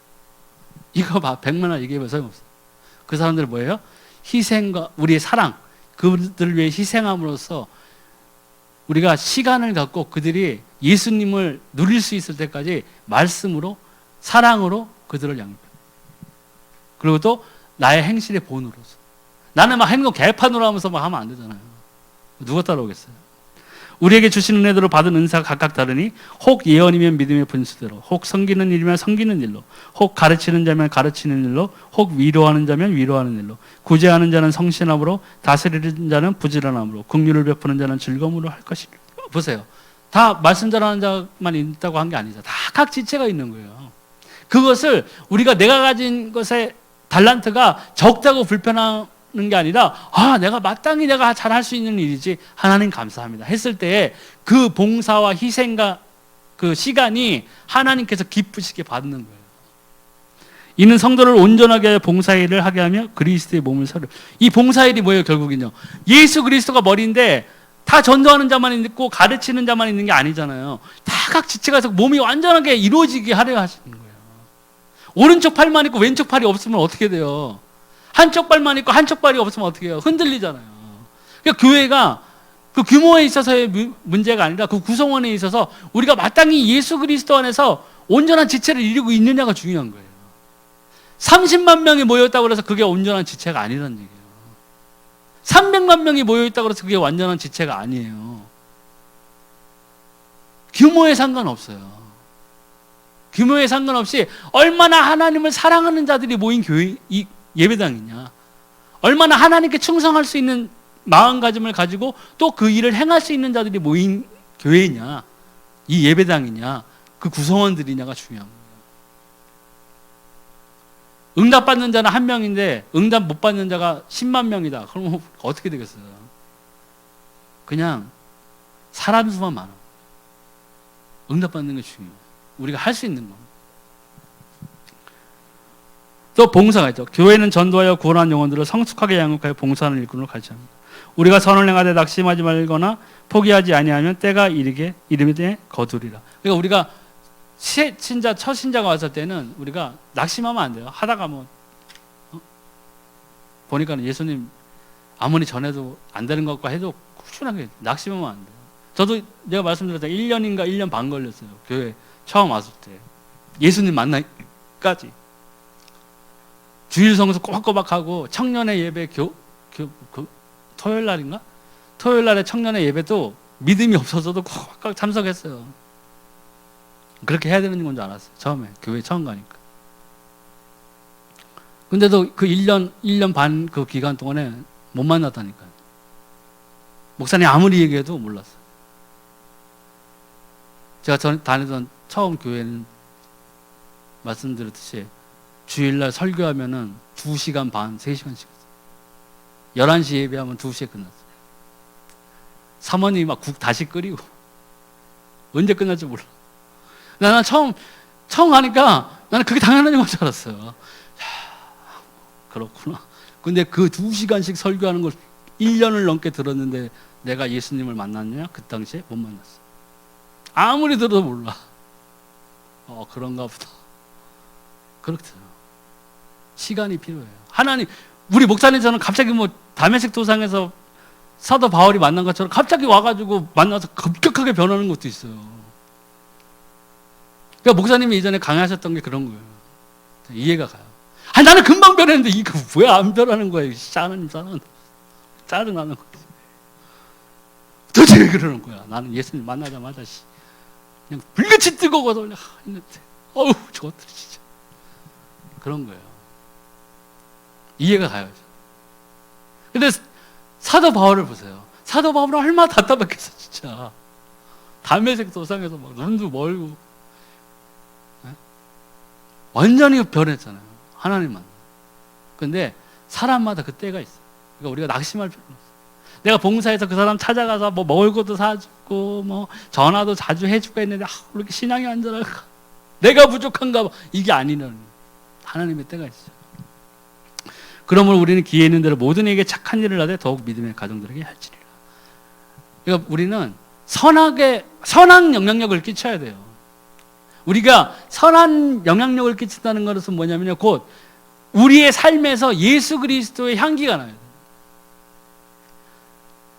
이거 봐, 100만 원 얘기해봐서 소용없어요. 그 사람들 뭐예요? 희생과 우리의 사랑, 그들을 위해 희생함으로써 우리가 시간을 갖고 그들이 예수님을 누릴 수 있을 때까지 말씀으로, 사랑으로 그들을 양육해요. 그리고 또 나의 행실의 본으로서. 나는 막 행동 개판으로 하면서 막 하면 안 되잖아요. 누가 따라오겠어요? 우리에게 주신 은혜대로 받은 은사가 각각 다르니 혹 예언이면 믿음의 분수대로, 혹 섬기는 일이면 섬기는 일로, 혹 가르치는 자면 가르치는 일로, 혹 위로하는 자면 위로하는 일로, 구제하는 자는 성실함으로, 다스리는 자는 부지런함으로, 긍휼을 베푸는 자는 즐거움으로 할 것이라. 보세요. 다 말씀 잘하는 자만 있다고 한 게 아니죠. 다 각 지체가 있는 거예요. 그것을 우리가 내가 가진 것의 달란트가 적다고 불편한 게 아니라 내가 마땅히 내가 잘할 수 있는 일이지, 하나님 감사합니다 했을 때 그 봉사와 희생과 그 시간이 하나님께서 기쁘시게 받는 거예요. 이는 성도를 온전하게 하여 봉사일을 하게 하며 그리스도의 몸을 서로. 이 봉사일이 뭐예요? 결국은요, 예수 그리스도가 머리인데 다 전도하는 자만 있고 가르치는 자만 있는 게 아니잖아요. 다 각 지체가 서 몸이 완전하게 이루어지게 하려 하시는 거예요. 오른쪽 팔만 있고 왼쪽 팔이 없으면 어떻게 돼요? 한쪽 발만 있고 한쪽 발이 없으면 어떻게 해요? 흔들리잖아요. 그러니까 교회가 그 규모에 있어서의 문제가 아니라 그 구성원에 있어서 우리가 마땅히 예수 그리스도 안에서 온전한 지체를 이루고 있느냐가 중요한 거예요. 30만 명이 모였다고 해서 그게 온전한 지체가 아니라는 얘기예요. 300만 명이 모여있다고 해서 그게 완전한 지체가 아니에요. 규모에 상관없어요. 규모에 상관없이 얼마나 하나님을 사랑하는 자들이 모인 교회, 이 예배당이냐, 얼마나 하나님께 충성할 수 있는 마음가짐을 가지고 또 그 일을 행할 수 있는 자들이 모인 교회냐, 이 예배당이냐, 그 구성원들이냐가 중요한 거예요. 응답받는 자는 1명인데 응답 못 받는 자가 10만 명이다. 그러면 어떻게 되겠어요? 그냥 사람 수만 많아. 응답받는 게 중요해요. 우리가 할 수 있는 겁니다. 또 봉사가 있죠. 교회는 전도하여 구원한 영혼들을 성숙하게 양육하여 봉사하는 일꾼으로 가르치합니다. 우리가 선을 행하되 낙심하지 말거나 포기하지 아니하면 때가 이르되 거두리라. 그러니까 우리가 신자, 첫 신자가 왔을 때는 우리가 낙심하면 안 돼요. 하다가 보니까 예수님 아무리 전해도 안 되는 것 같고 해도 꾸준하게 낙심하면 안 돼요. 저도 내가 말씀드렸잖아요. 1년인가 1년 반 걸렸어요. 교회 처음 왔을 때. 예수님 만나기까지. 주일 성수 꼬박꼬박하고 청년의 예배 토요일 날인가? 토요일 날에 청년의 예배도 믿음이 없어서도 꼬박꼬박 참석했어요. 그렇게 해야 되는 건 줄 알았어요. 처음에 교회 처음 가니까. 근데도 그 1년 반 그 기간 동안에 못 만났다니까요. 목사님 아무리 얘기해도 몰랐어요. 제가 다니던 처음 교회는 말씀드렸듯이 주일날 설교하면은 2시간 반, 3시간씩 했어요. 11시 예배하면 2시에 끝났어요. 사모님이 막 국 다시 끓이고 언제 끝날지 몰라. 나는 처음 가니까 나는 그게 당연한 건 줄 알았어요. 그렇구나. 근데 그 2시간씩 설교하는 걸 1년을 넘게 들었는데 내가 예수님을 만났냐? 그 당시에 못 만났어. 아무리 들어도 몰라. 그런가 보다. 그렇더라고요. 시간이 필요해요. 하나님, 우리 목사님처럼 갑자기 다메섹 도상에서 사도 바울이 만난 것처럼 갑자기 와가지고 만나서 급격하게 변하는 것도 있어요. 그러니까 목사님이 예전에 강의하셨던 게 그런 거예요. 이해가 가요. 나는 금방 변했는데 이거 왜 안 변하는 거야? 하나님 짜증나는 거야. 도대체 왜 그러는 거야? 나는 예수님 만나자마자 그냥 불같이 뜨거워서 했는데 저것들 진짜 그런 거예요. 이해가 가요. 근데 사도 바울을 보세요. 사도 바울은 얼마나 답답했겠어 진짜. 다메섹 도상에서 막 눈도 멀고 완전히 변했잖아요. 하나님 만나. 근데 사람마다 그 때가 있어요. 그러니까 우리가 낙심할 필요는 없어요. 내가 봉사해서 그 사람 찾아가서 먹을 것도 사주고 전화도 자주 해주고 했는데 왜 이렇게 신앙이 안 자랄까? 내가 부족한가 봐. 이게 아니라는 하나님의 때가 있어요. 그러므로 우리는 기회 있는 대로 모든 이에게 착한 일을 하되 더욱 믿음의 가정들에게 할지니라. 그러니까 우리는 선한 영향력을 끼쳐야 돼요. 우리가 선한 영향력을 끼친다는 것은 뭐냐면요, 곧 우리의 삶에서 예수 그리스도의 향기가 나요.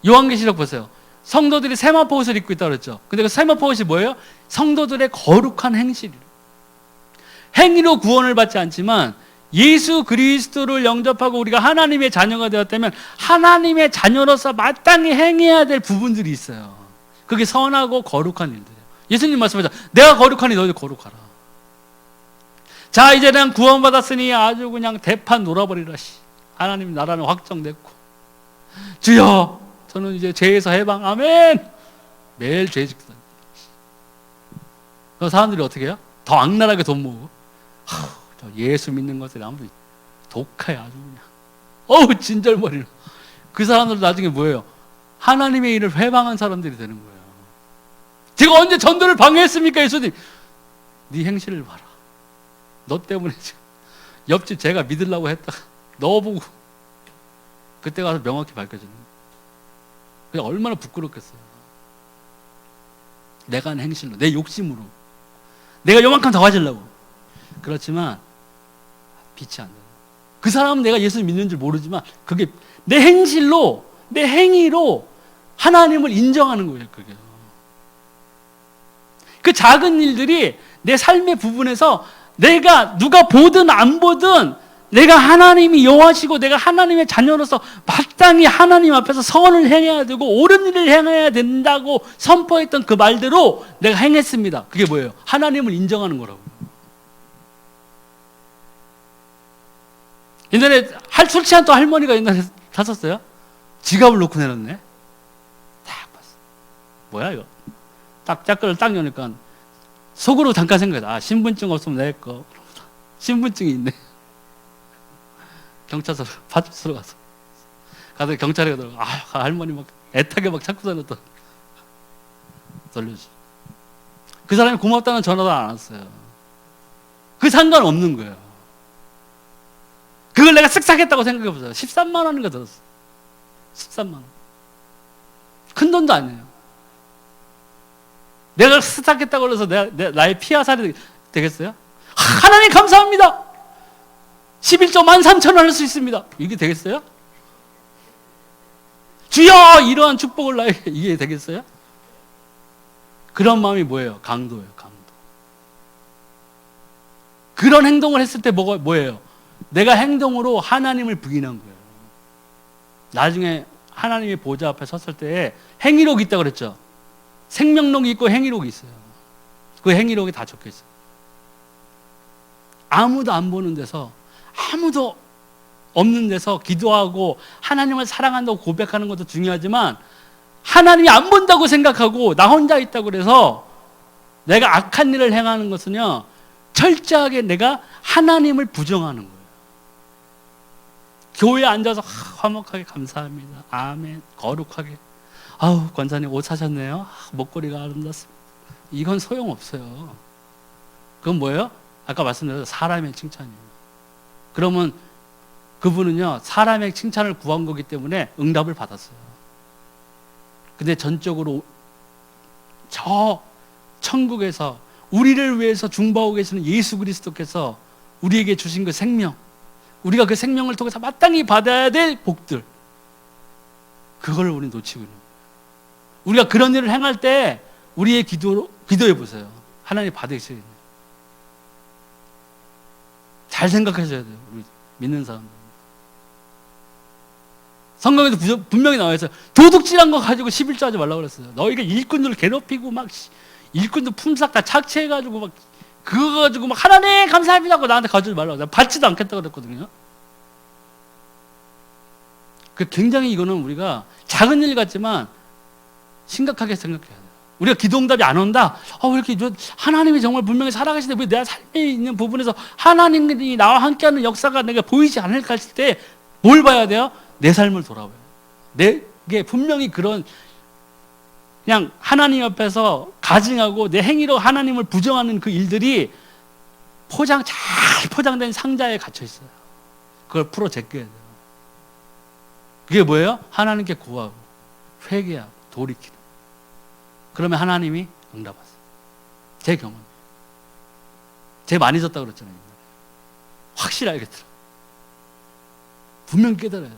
요한계시록 보세요. 성도들이 세마포 옷을 입고 있다고 그랬죠. 근데 그 세마포 옷이 뭐예요? 성도들의 거룩한 행실이에요. 행위로 구원을 받지 않지만 예수 그리스도를 영접하고 우리가 하나님의 자녀가 되었다면 하나님의 자녀로서 마땅히 행해야 될 부분들이 있어요. 그게 선하고 거룩한 일들이에요. 예수님 말씀하셨죠. 내가 거룩하니 너희도 거룩하라. 자, 이제 난 구원받았으니 아주 그냥 대판 놀아버리라. 하나님 나라는 확정됐고, 주여 저는 이제 죄에서 해방. 아멘. 매일 죄 짓고 다니는 사람들이 어떻게 해요? 더 악랄하게 돈 모으고, 저 예수 믿는 것에 아무도 독하야 아주 그냥. 어우 진절머리로. 그 사람들 나중에 뭐예요? 하나님의 일을 회방한 사람들이 되는 거예요. 제가 언제 전도를 방해했습니까? 예수님. 네 행실을 봐라. 너 때문에 지금 옆집 제가 믿으려고 했다가 너 보고 그때 가서 명확히 밝혀지는 거예요. 얼마나 부끄럽겠어요. 내가 한 행실로, 내 욕심으로, 내가 요만큼 더 가지려고. 그렇지만 빛이 안 나요. 그 사람은 내가 예수 믿는 줄 모르지만 그게 내 행실로, 내 행위로 하나님을 인정하는 거예요. 그게. 그 작은 일들이 내 삶의 부분에서 내가 누가 보든 안 보든 내가 하나님이 여호와시고 내가 하나님의 자녀로서 마땅히 하나님 앞에서 선을 행해야 되고 옳은 일을 행해야 된다고 선포했던 그 말대로 내가 행했습니다. 그게 뭐예요? 하나님을 인정하는 거라고. 옛날에 술 취한 또 할머니가 옛날에 탔었어요. 지갑을 놓고 내렸네. 딱 봤어. 뭐야 이거? 딱 짝걸을 딱 여니까 속으로 잠깐 생각했다. 아, 신분증 없으면 내 거. 신분증이 있네. 경찰서 파출소로 가서 경찰에 가더라고. 아, 할머니 막 애타게 막 찾고 다녔다. 돌려주지. 그 사람이 고맙다는 전화도 안 왔어요. 그 상관없는 거예요. 그걸 내가 쓱싹 했다고 생각해 보세요. 13만 원인가 들었어. 13만 원. 큰 돈도 아니에요. 내가 쓱싹 했다고 해서 나의 피와 살이 되겠어요? 하나님 감사합니다. 11조 13,000원 할 수 있습니다. 이게 되겠어요? 주여 이러한 축복을 나에게 이게 되겠어요? 그런 마음이 뭐예요? 강도예요. 강도. 그런 행동을 했을 때 뭐예요? 내가 행동으로 하나님을 부인한 거예요. 나중에 하나님의 보좌 앞에 섰을 때 행위록이 있다고 그랬죠. 생명록이 있고 행위록이 있어요. 그 행위록이 다 적혀 있어요. 아무도 안 보는 데서, 아무도 없는 데서 기도하고 하나님을 사랑한다고 고백하는 것도 중요하지만 하나님이 안 본다고 생각하고 나 혼자 있다고 그래서 내가 악한 일을 행하는 것은요, 철저하게 내가 하나님을 부정하는 거예요. 교회에 앉아서 화목하게 감사합니다. 아멘. 거룩하게. 아우, 권사님 옷 사셨네요. 목걸이가 아름답습니다. 이건 소용없어요. 그건 뭐예요? 아까 말씀드렸죠. 사람의 칭찬이에요. 그러면 그분은요, 사람의 칭찬을 구한 거기 때문에 응답을 받았어요. 근데 전적으로 저 천국에서 우리를 위해서 중보하고 계시는 예수 그리스도께서 우리에게 주신 그 생명, 우리가 그 생명을 통해서 마땅히 받아야 될 복들, 그걸 우리는 놓치고 있는 거예요. 우리가 그런 일을 행할 때 우리의 기도해 보세요. 하나님 받으시겠네요. 잘 생각하셔야 돼요. 우리 믿는 사람들. 성경에도 분명히 나와 있어요. 도둑질한 거 가지고 11조 하지 말라고 그랬어요. 너희가 일꾼들을 괴롭히고 막 일꾼들 품삯 다 착취해가지고 막 그거 가지고 막 하나님 감사합니다 하고 나한테 가져오지 말라고. 내가 받지도 않겠다고 그랬거든요. 굉장히 이거는 우리가 작은 일 같지만 심각하게 생각해야 돼요. 우리가 기도응답이 안 온다. 왜 이렇게 하나님이 정말 분명히 살아가시는데 왜 내 삶에 있는 부분에서 하나님이 나와 함께하는 역사가 내가 보이지 않을까 했을 때 뭘 봐야 돼요? 내 삶을 돌아봐요. 내게 분명히 그런 그냥 하나님 앞에서 가증하고 내 행위로 하나님을 부정하는 그 일들이 잘 포장된 상자에 갇혀 있어요. 그걸 풀어 제껴야 돼요. 그게 뭐예요? 하나님께 구하고 회개하고 돌이키는. 그러면 하나님이 응답하세요. 제 경험. 제 많이 졌다고 그랬잖아요. 확실히 알겠더라. 분명 깨달아야 돼.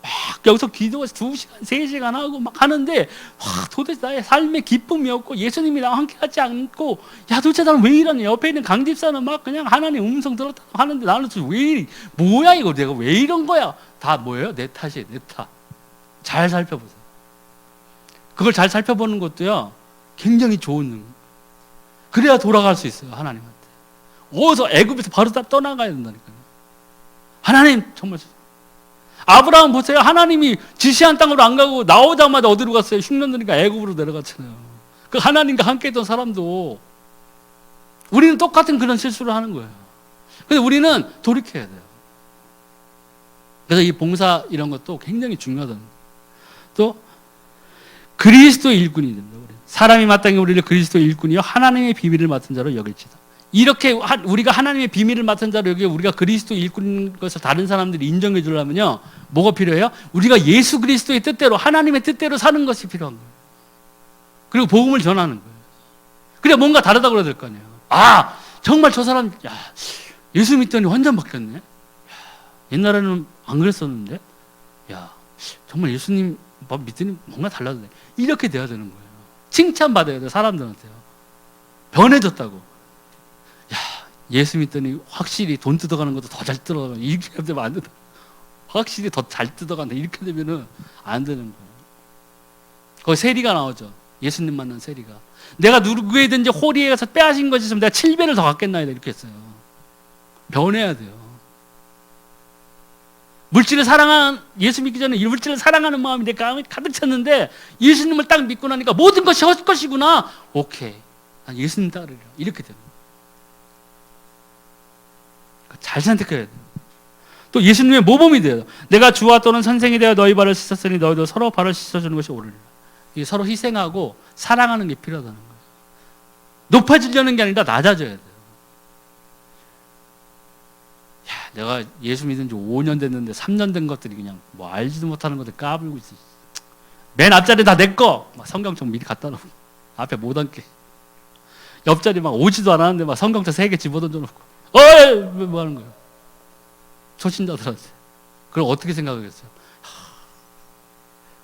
막 여기서 기도해서 2시간, 3시간 하고 막 하는데 와, 도대체 나의 삶의 기쁨이 없고 예수님이 나와 함께 하지 않고 야 도대체 나는 왜 이러냐. 옆에 있는 강집사는 막 그냥 하나님 음성 들었다 하는데 나는 왜 이리 뭐야 이거 내가 왜 이런 거야. 다 뭐예요? 내 탓이에요. 내 탓. 잘 살펴보세요. 그걸 잘 살펴보는 것도요 굉장히 좋은 능력. 그래야 돌아갈 수 있어요. 하나님한테. 어디서 애굽에서 바로 다 떠나가야 된다니까요. 하나님 정말 아브라함 보세요. 하나님이 지시한 땅으로 안 가고 나오자마자 어디로 갔어요? 흉년 되니까 애굽으로 내려갔잖아요. 그 하나님과 함께 했던 사람도 우리는 똑같은 그런 실수를 하는 거예요. 근데 우리는 돌이켜야 돼요. 그래서 이 봉사 이런 것도 굉장히 중요하다는 거예요. 또 그리스도의 일꾼이 된다. 사람이 마땅히 우리를 그리스도의 일꾼이요 하나님의 비밀을 맡은 자로 여길지다. 이렇게 우리가 하나님의 비밀을 맡은 자로 여기 우리가 그리스도의 일꾼인 것을 다른 사람들이 인정해 주려면요 뭐가 필요해요? 우리가 예수 그리스도의 뜻대로 하나님의 뜻대로 사는 것이 필요한 거예요. 그리고 복음을 전하는 거예요. 그래 뭔가 다르다고 그래야 될 거 아니에요. 아 정말 저 사람 야, 예수 믿더니 완전 바뀌었네. 야, 옛날에는 안 그랬었는데 야 정말 예수님 믿더니 뭔가 달라졌네. 이렇게 돼야 되는 거예요. 칭찬받아야 돼요. 사람들한테요. 변해졌다고. 야, 예수 믿더니 확실히 돈 뜯어가는 것도 더 잘 뜯어가는 이렇게 되면 안 된다. 확실히 더 잘 뜯어간다. 이렇게 되면은 안 되는 거예요. 거기 세리가 나오죠. 예수님 만난 세리가. 내가 누구에든지 호리에 가서 빼앗은 것이 있으면 내가 7배를 더 갚겠나이다. 이렇게 했어요. 변해야 돼요. 물질을 사랑하는, 예수 믿기 전에 이 물질을 사랑하는 마음이 내 마음에 가득 찼는데 예수님을 딱 믿고 나니까 모든 것이 헛것이구나. 오케이. 난 예수님 따르려. 이렇게 되는 거예요. 잘 선택해야 돼요. 또 예수님의 모범이 돼요. 내가 주와 또는 선생이 되어 너희 발을 씻었으니 너희도 서로 발을 씻어주는 것이 옳으리라. 이게 서로 희생하고 사랑하는 게 필요하다는 거예요. 높아지려는 게 아니라 낮아져야 돼요. 야, 내가 예수 믿은 지 5년 됐는데 3년 된 것들이 그냥 뭐 알지도 못하는 것들 까불고 있어. 맨 앞자리 다 내 거. 막 성경책 미리 갖다 놓고 앞에 못 앉게. 옆자리 막 오지도 않았는데 막 성경책 3개 집어던져 놓고. 어이! 뭐 하는 거예요? 초신자들한테. 그럼 어떻게 생각하겠어요?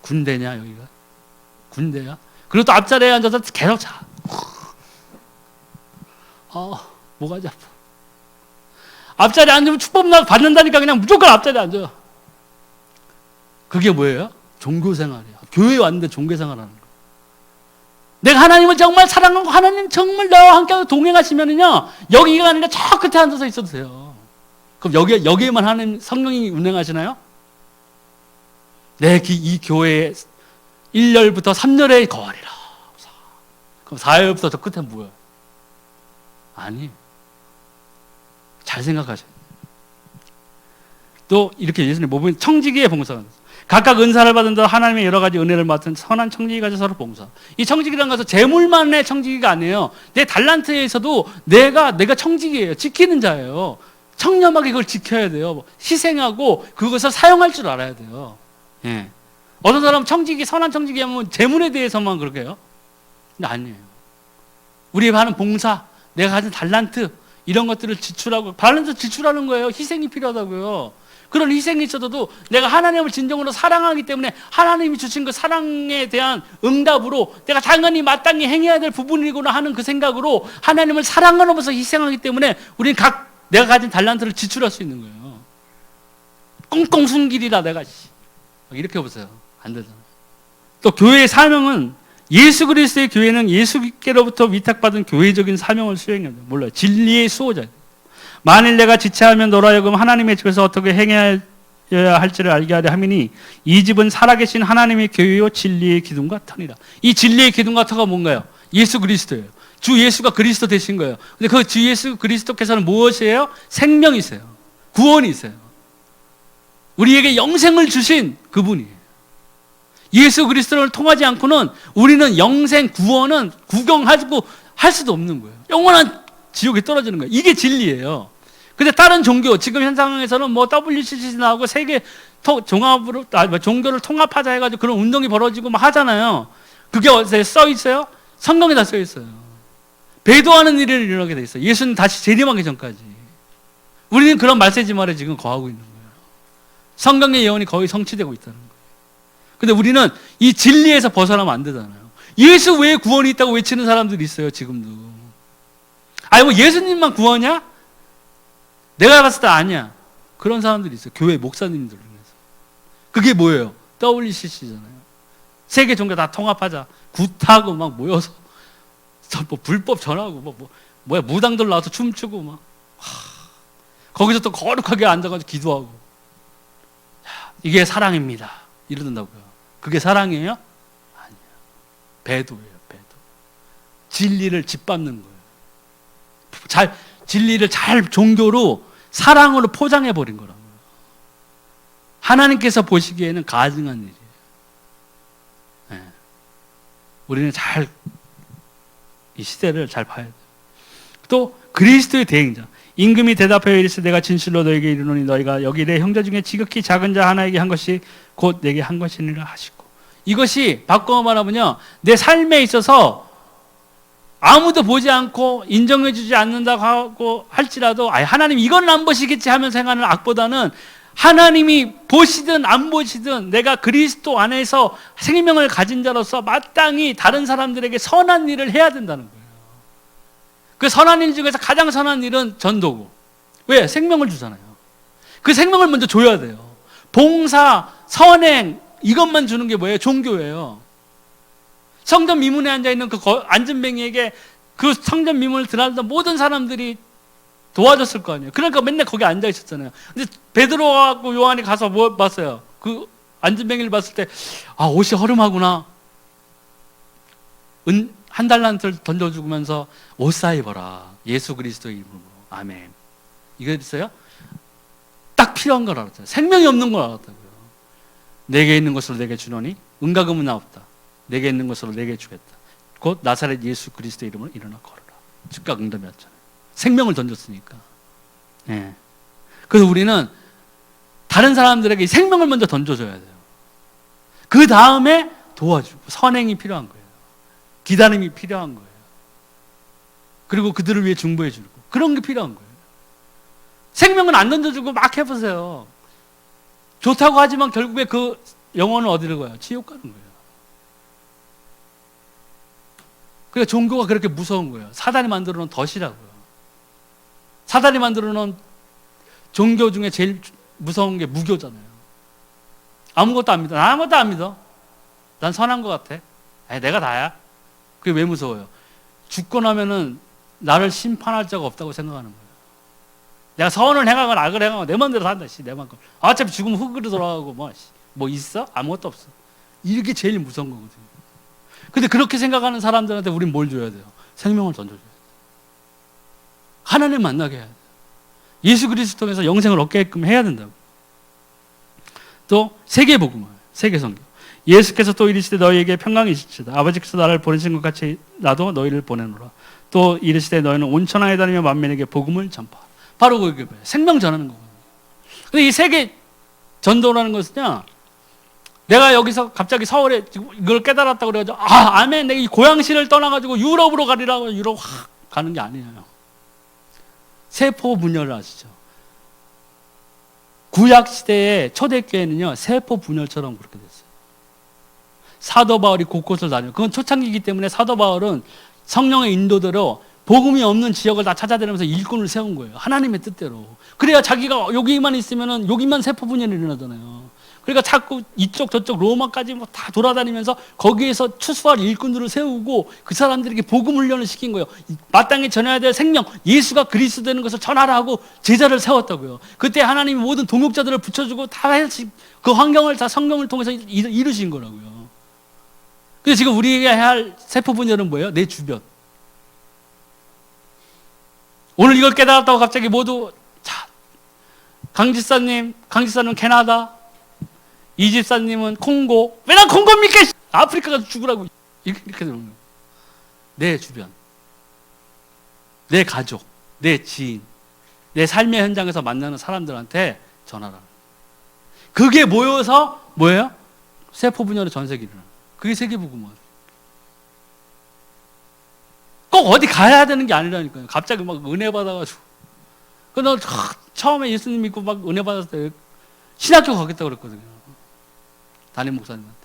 군대냐, 여기가? 군대야? 그리고 또 앞자리에 앉아서 계속 자. 뭐가지 아파. 앞자리에 앉으면 축복 받는다니까 그냥 무조건 앞자리에 앉아. 그게 뭐예요? 종교생활이야. 교회에 왔는데 종교생활 하는 거예요. 내가 하나님을 정말 사랑하고 하나님 정말 나와 함께 동행하시면은요 여기가 아니라 저 끝에 앉아서 있어도 돼요. 그럼 여기에만 하나님 성령이 운행하시나요? 이 교회에 1열부터 3열에 거하리라. 그럼 4열부터 저 끝에 뭐야? 아니. 잘 생각하셔야 돼요. 또 이렇게 예수님 뭐 보면 청지기의 봉사가 각각 은사를 받은 자 하나님의 여러 가지 은혜를 맡은 선한 청지기 가져 서로 봉사. 이 청지기라는 것은 재물만의 청지기가 아니에요. 내 달란트에서도 내가 청지기예요. 지키는 자예요. 청렴하게 그걸 지켜야 돼요. 희생하고 그것을 사용할 줄 알아야 돼요. 예. 어떤 사람은 청지기, 선한 청지기 하면 재물에 대해서만 그렇게 해요. 근데 아니에요. 우리가 하는 봉사, 내가 가진 달란트 이런 것들을 지출하고 달란트 지출하는 거예요. 희생이 필요하다고요. 그런 희생이 있어도 내가 하나님을 진정으로 사랑하기 때문에 하나님이 주신 그 사랑에 대한 응답으로 내가 당연히 마땅히 행해야 될 부분이구나 하는 그 생각으로 하나님을 사랑하면서 희생하기 때문에 우리는 내가 가진 달란트를 지출할 수 있는 거예요. 꽁꽁 숨기리라 내가 이렇게 보세요. 안 되잖아요. 또 교회의 사명은 예수 그리스도의 교회는 예수께로부터 위탁받은 교회적인 사명을 수행해야 돼요. 몰라요. 진리의 수호자예요. 만일 내가 지체하면 너로 하여금 하나님의 집에서 어떻게 행해야 할지를 알게 하려 함이니 이 집은 살아계신 하나님의 교회요 진리의 기둥과 터니라. 이 진리의 기둥과 터가 뭔가요? 예수 그리스도예요. 주 예수가 그리스도 되신 거예요. 근데 그 주 예수 그리스도께서는 무엇이에요? 생명이세요. 구원이세요. 우리에게 영생을 주신 그분이에요. 예수 그리스도를 통하지 않고는 우리는 영생 구원은 구경하고 할 수도 없는 거예요. 영원한 지옥에 떨어지는 거예요. 이게 진리예요. 근데 다른 종교, 지금 현 상황에서는 뭐 WCC 나오고 세계 종합으로 종교를 통합하자 해가지고 그런 운동이 벌어지고 막 하잖아요. 그게 어디에 써 있어요? 성경에 다 써 있어요. 배도하는 일을 일어나게 돼 있어요. 예수는 다시 재림하기 전까지. 우리는 그런 말세지말에 지금 거하고 있는 거예요. 성경의 예언이 거의 성취되고 있다는 거예요. 근데 우리는 이 진리에서 벗어나면 안 되잖아요. 예수 외에 구원이 있다고 외치는 사람들이 있어요, 지금도. 아니, 뭐 예수님만 구원이야? 내가 봤을 때 아니야. 그런 사람들이 있어요. 교회 목사님들 중에서. 그게 뭐예요? WCC잖아요. 세계 종교 다 통합하자. 굿하고 막 모여서 뭐 불법 전하고 뭐야 무당들 나와서 춤추고 막 거기서 또 거룩하게 앉아가지고 기도하고. 이게 사랑입니다. 이러던다고요. 그게 사랑이에요? 아니에요. 배도예요, 배도. 진리를 짓밟는 거예요. 진리를 잘 종교로 사랑으로 포장해 버린 거라고요. 하나님께서 보시기에는 가증한 일이에요. 네. 우리는 이 시대를 잘 봐야 돼요. 또 그리스도의 대행자. 임금이 대답하여 이르시되 내가 진실로 너에게 이르노니 너희가 여기 내 형제 중에 지극히 작은 자 하나에게 한 것이 곧 내게 한 것이니라 하시고. 이것이 바꿔 말하면요, 내 삶에 있어서 아무도 보지 않고 인정해 주지 않는다고 하고 할지라도 하나님 이건 안 보시겠지 하면서 생각하는 악보다는 하나님이 보시든 안 보시든 내가 그리스도 안에서 생명을 가진 자로서 마땅히 다른 사람들에게 선한 일을 해야 된다는 거예요. 그 선한 일 중에서 가장 선한 일은 전도고. 왜? 생명을 주잖아요. 그 생명을 먼저 줘야 돼요. 봉사, 선행 이것만 주는 게 뭐예요? 종교예요. 성전 미문에 앉아있는 그 앉은뱅이에게 그 성전 미문을 드나들던 모든 사람들이 도와줬을 거 아니에요. 그러니까 맨날 거기 앉아 있었잖아요. 근데 베드로하고 요한이 가서 뭐 봤어요? 그 앉은뱅이를 봤을 때 옷이 허름하구나. 한 달란트를 던져주면서 옷 사 입어라. 예수 그리스도의 이름으로. 아멘. 이거 있어요? 딱 필요한 걸 알았어요. 생명이 없는 걸 알았다고요. 내게 있는 것으로 내게 주노니 은과 금은 나 없다. 내게 있는 것으로 내게 주겠다. 곧 나사렛 예수 그리스도의 이름으로 일어나 걸어라. 즉각 응답이었잖아요. 생명을 던졌으니까. 예. 그래서 우리는 다른 사람들에게 생명을 먼저 던져줘야 돼요. 그 다음에 도와주고 선행이 필요한 거예요. 기다림이 필요한 거예요. 그리고 그들을 위해 중보해 주고 그런 게 필요한 거예요. 생명은 안 던져주고 막 해보세요. 좋다고 하지만 결국에 그 영혼은 어디로 가요? 지옥 가는 거예요. 그러니까 종교가 그렇게 무서운 거예요. 사단이 만들어 놓은 덫이라고요. 사단이 만들어 놓은 종교 중에 제일 무서운 게 무교잖아요. 아무것도 안 믿어. 난 아무것도 안 믿어. 난 선한 것 같아. 내가 다야. 그게 왜 무서워요? 죽고 나면은 나를 심판할 자가 없다고 생각하는 거예요. 내가 선을 행하거나 악을 행하거나 내 마음대로 산다. 내 마음대로. 어차피 죽으면 흙으로 돌아가고 뭐 있어? 아무것도 없어. 이게 제일 무서운 거거든요. 근데 그렇게 생각하는 사람들한테 우린 뭘 줘야 돼요? 생명을 던져줘야 돼요. 하나님 만나게 해야 돼요. 예수 그리스도 통해서 영생을 얻게끔 해야 된다고. 또 세계복음, 세계선교. 예수께서 또 이르시되 너희에게 평강이 있으시다. 아버지께서 나를 보내신 것 같이 나도 너희를 보내노라. 또 이르시되 너희는 온 천하에 다니며 만민에게 복음을 전파하라. 바로 그게 뭐예요? 생명 전하는 거거든요. 근데 이 세계 전도라는 것은요, 내가 여기서 갑자기 서울에 이걸 깨달았다고 그래가지고 아멘, 내가 이 고향시를 떠나가지고 유럽으로 가리라고 유럽 확 가는 게 아니에요. 세포 분열을 아시죠? 구약 시대의 초대교회는요, 세포 분열처럼 그렇게 됐어요. 사도 바울이 곳곳을 다녀요. 그건 초창기이기 때문에 사도 바울은 성령의 인도대로 복음이 없는 지역을 다 찾아다니면서 일꾼을 세운 거예요. 하나님의 뜻대로. 그래야 자기가 여기만 있으면은 여기만 세포 분열이 일어나잖아요. 그러니까 자꾸 이쪽 저쪽 로마까지 뭐 다 돌아다니면서 거기에서 추수할 일꾼들을 세우고 그 사람들에게 복음 훈련을 시킨 거예요. 마땅히 전해야 될 생명, 예수가 그리스도 되는 것을 전하라 하고 제자를 세웠다고요. 그때 하나님이 모든 동역자들을 붙여주고 다 그 환경을 다 성경을 통해서 이루신 거라고요. 그래서 지금 우리가 해야 할 세포 분열은 뭐예요? 내 주변. 오늘 이걸 깨달았다고 갑자기 모두 강집사님 캐나다, 이 집사님은 콩고. 왜 난 콩고입니까? 아프리카 가서 죽으라고. 이렇게 되는 거예요. 내 주변, 내 가족, 내 지인, 내 삶의 현장에서 만나는 사람들한테 전하라. 그게 모여서 뭐예요? 세포 분열의 전세기 일어나. 그게 세계복음화. 꼭 어디 가야 되는 게 아니라니까요. 갑자기 막 은혜 받아가지고. 너 처음에 예수님 믿고 막 은혜 받았을 때 신학교 가겠다고 그랬거든요. 담임 목사님한테.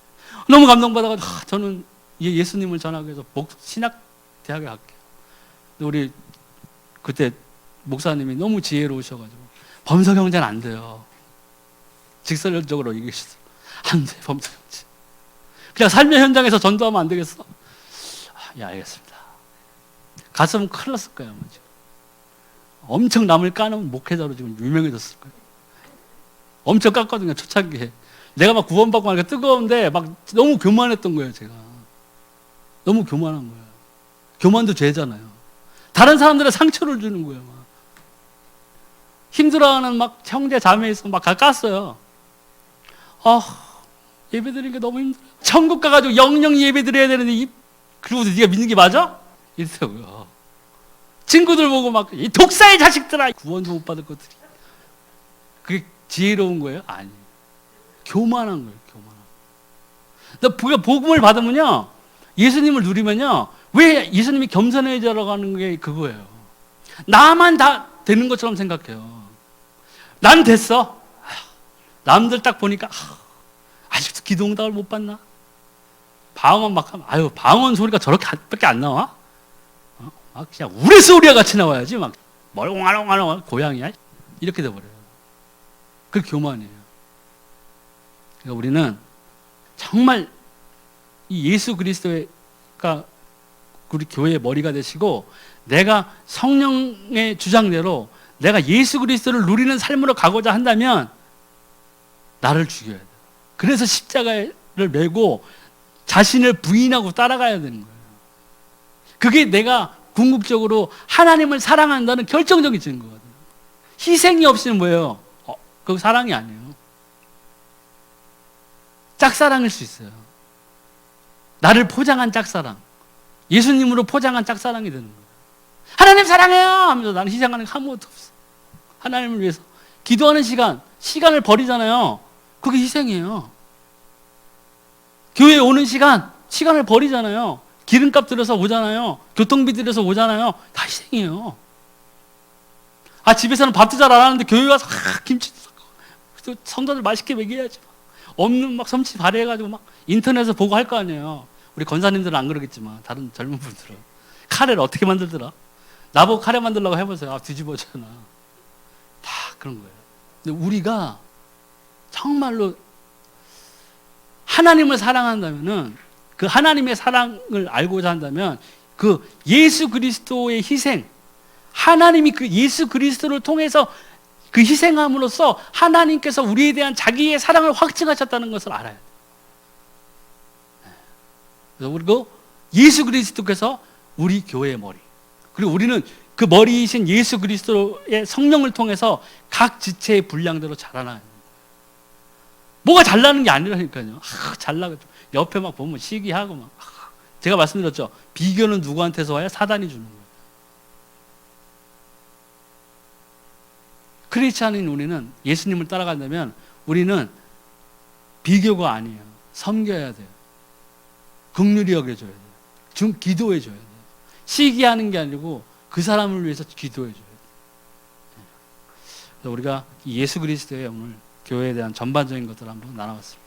너무 감동받아가지고 저는 예수님을 전하기 위해서 신학대학에 갈게요. 우리 그때 목사님이 너무 지혜로우셔가지고 범석 형제는 안 돼요. 직설적으로 얘기하셨어요. 안 돼, 범석 형제. 그냥 삶의 현장에서 전도하면 안 되겠어? 예, 알겠습니다. 갔으면 큰일 났을 거예요. 지금. 엄청 남을 까는 목회자로 지금 유명해졌을 거예요. 엄청 깠거든요, 초창기에. 내가 막 구원받고 하니까 뜨거운데 막 너무 교만했던 거예요, 제가. 너무 교만한 거예요. 교만도 죄잖아요. 다른 사람들의 상처를 주는 거예요, 막. 힘들어하는 막 형제 자매 있으면 막 깠어요. 예배 드리는 게 너무 힘들어. 천국 가가지고 영영 예배 드려야 되는데 그러고서 네가 믿는 게 맞아? 이랬다고요. 친구들 보고 막 이 독사의 자식들아, 구원도 못 받을 것들이. 그게 지혜로운 거예요? 아니. 교만한 거예요. 교만한. 복음을 받으면요, 예수님을 누리면요, 왜 예수님이 겸손해져라고 하는 게 그거예요. 나만 다 되는 것처럼 생각해요. 난 됐어. 남들 딱 보니까 아직도 기도응답을 못 받나? 방언 막 하면 방언 소리가 저렇게밖에 안 나와? 막 그냥 우레소리와 같이 나와야지. 막 멀옹알옹알옹 고양이야. 이렇게 돼버려요. 그게 교만이에요. 그러니까 우리는 정말 이 예수 그리스도가 우리 교회의 머리가 되시고, 내가 성령의 주장대로 내가 예수 그리스도를 누리는 삶으로 가고자 한다면 나를 죽여야 돼요. 그래서 십자가를 메고 자신을 부인하고 따라가야 되는 거예요. 그게 내가 궁극적으로 하나님을 사랑한다는 결정적인 증거거든요. 희생이 없이는 뭐예요? 그거 사랑이 아니에요. 짝사랑일 수 있어요. 나를 포장한 짝사랑, 예수님으로 포장한 짝사랑이 되는 거예요. 하나님 사랑해요 하면서 나는 희생하는 게 아무것도 없어. 하나님을 위해서 기도하는 시간을 버리잖아요. 그게 희생이에요. 교회에 오는 시간을 버리잖아요. 기름값 들여서 오잖아요. 교통비 들여서 오잖아요. 다 희생이에요. 집에서는 밥도 잘 안 하는데 교회 와서 김치 성도들 맛있게 먹여야지. 없는 막 솜씨 발휘해가지고 막 인터넷에서 보고 할 거 아니에요. 우리 권사님들은 안 그러겠지만 다른 젊은 분들은 카레를 어떻게 만들더라? 나보고 카레 만들려고 해보세요. 뒤집어지잖아. 다 그런 거예요. 근데 우리가 정말로 하나님을 사랑한다면은, 그 하나님의 사랑을 알고자 한다면 그 예수 그리스도의 희생, 하나님이 그 예수 그리스도를 통해서 그 희생함으로써 하나님께서 우리에 대한 자기의 사랑을 확증하셨다는 것을 알아야 돼요. 그래서 그리고 예수 그리스도께서 우리 교회의 머리, 그리고 우리는 그 머리이신 예수 그리스도의 성령을 통해서 각 지체의 분량대로 자라나야 돼요. 뭐가 잘나는 게 아니라니까요. 잘나가지고 옆에 막 보면 시기하고 막. 제가 말씀드렸죠. 비교는 누구한테서 와요? 사단이 주는 거예요. 크리스찬인 우리는 예수님을 따라간다면 우리는 비교가 아니에요. 섬겨야 돼요. 긍휼히 여겨줘야 돼요. 기도해 줘야 돼요. 시기하는 게 아니고 그 사람을 위해서 기도해 줘야 돼요. 그래서 우리가 예수 그리스도의 오늘 교회에 대한 전반적인 것들을 한번 나눠봤습니다.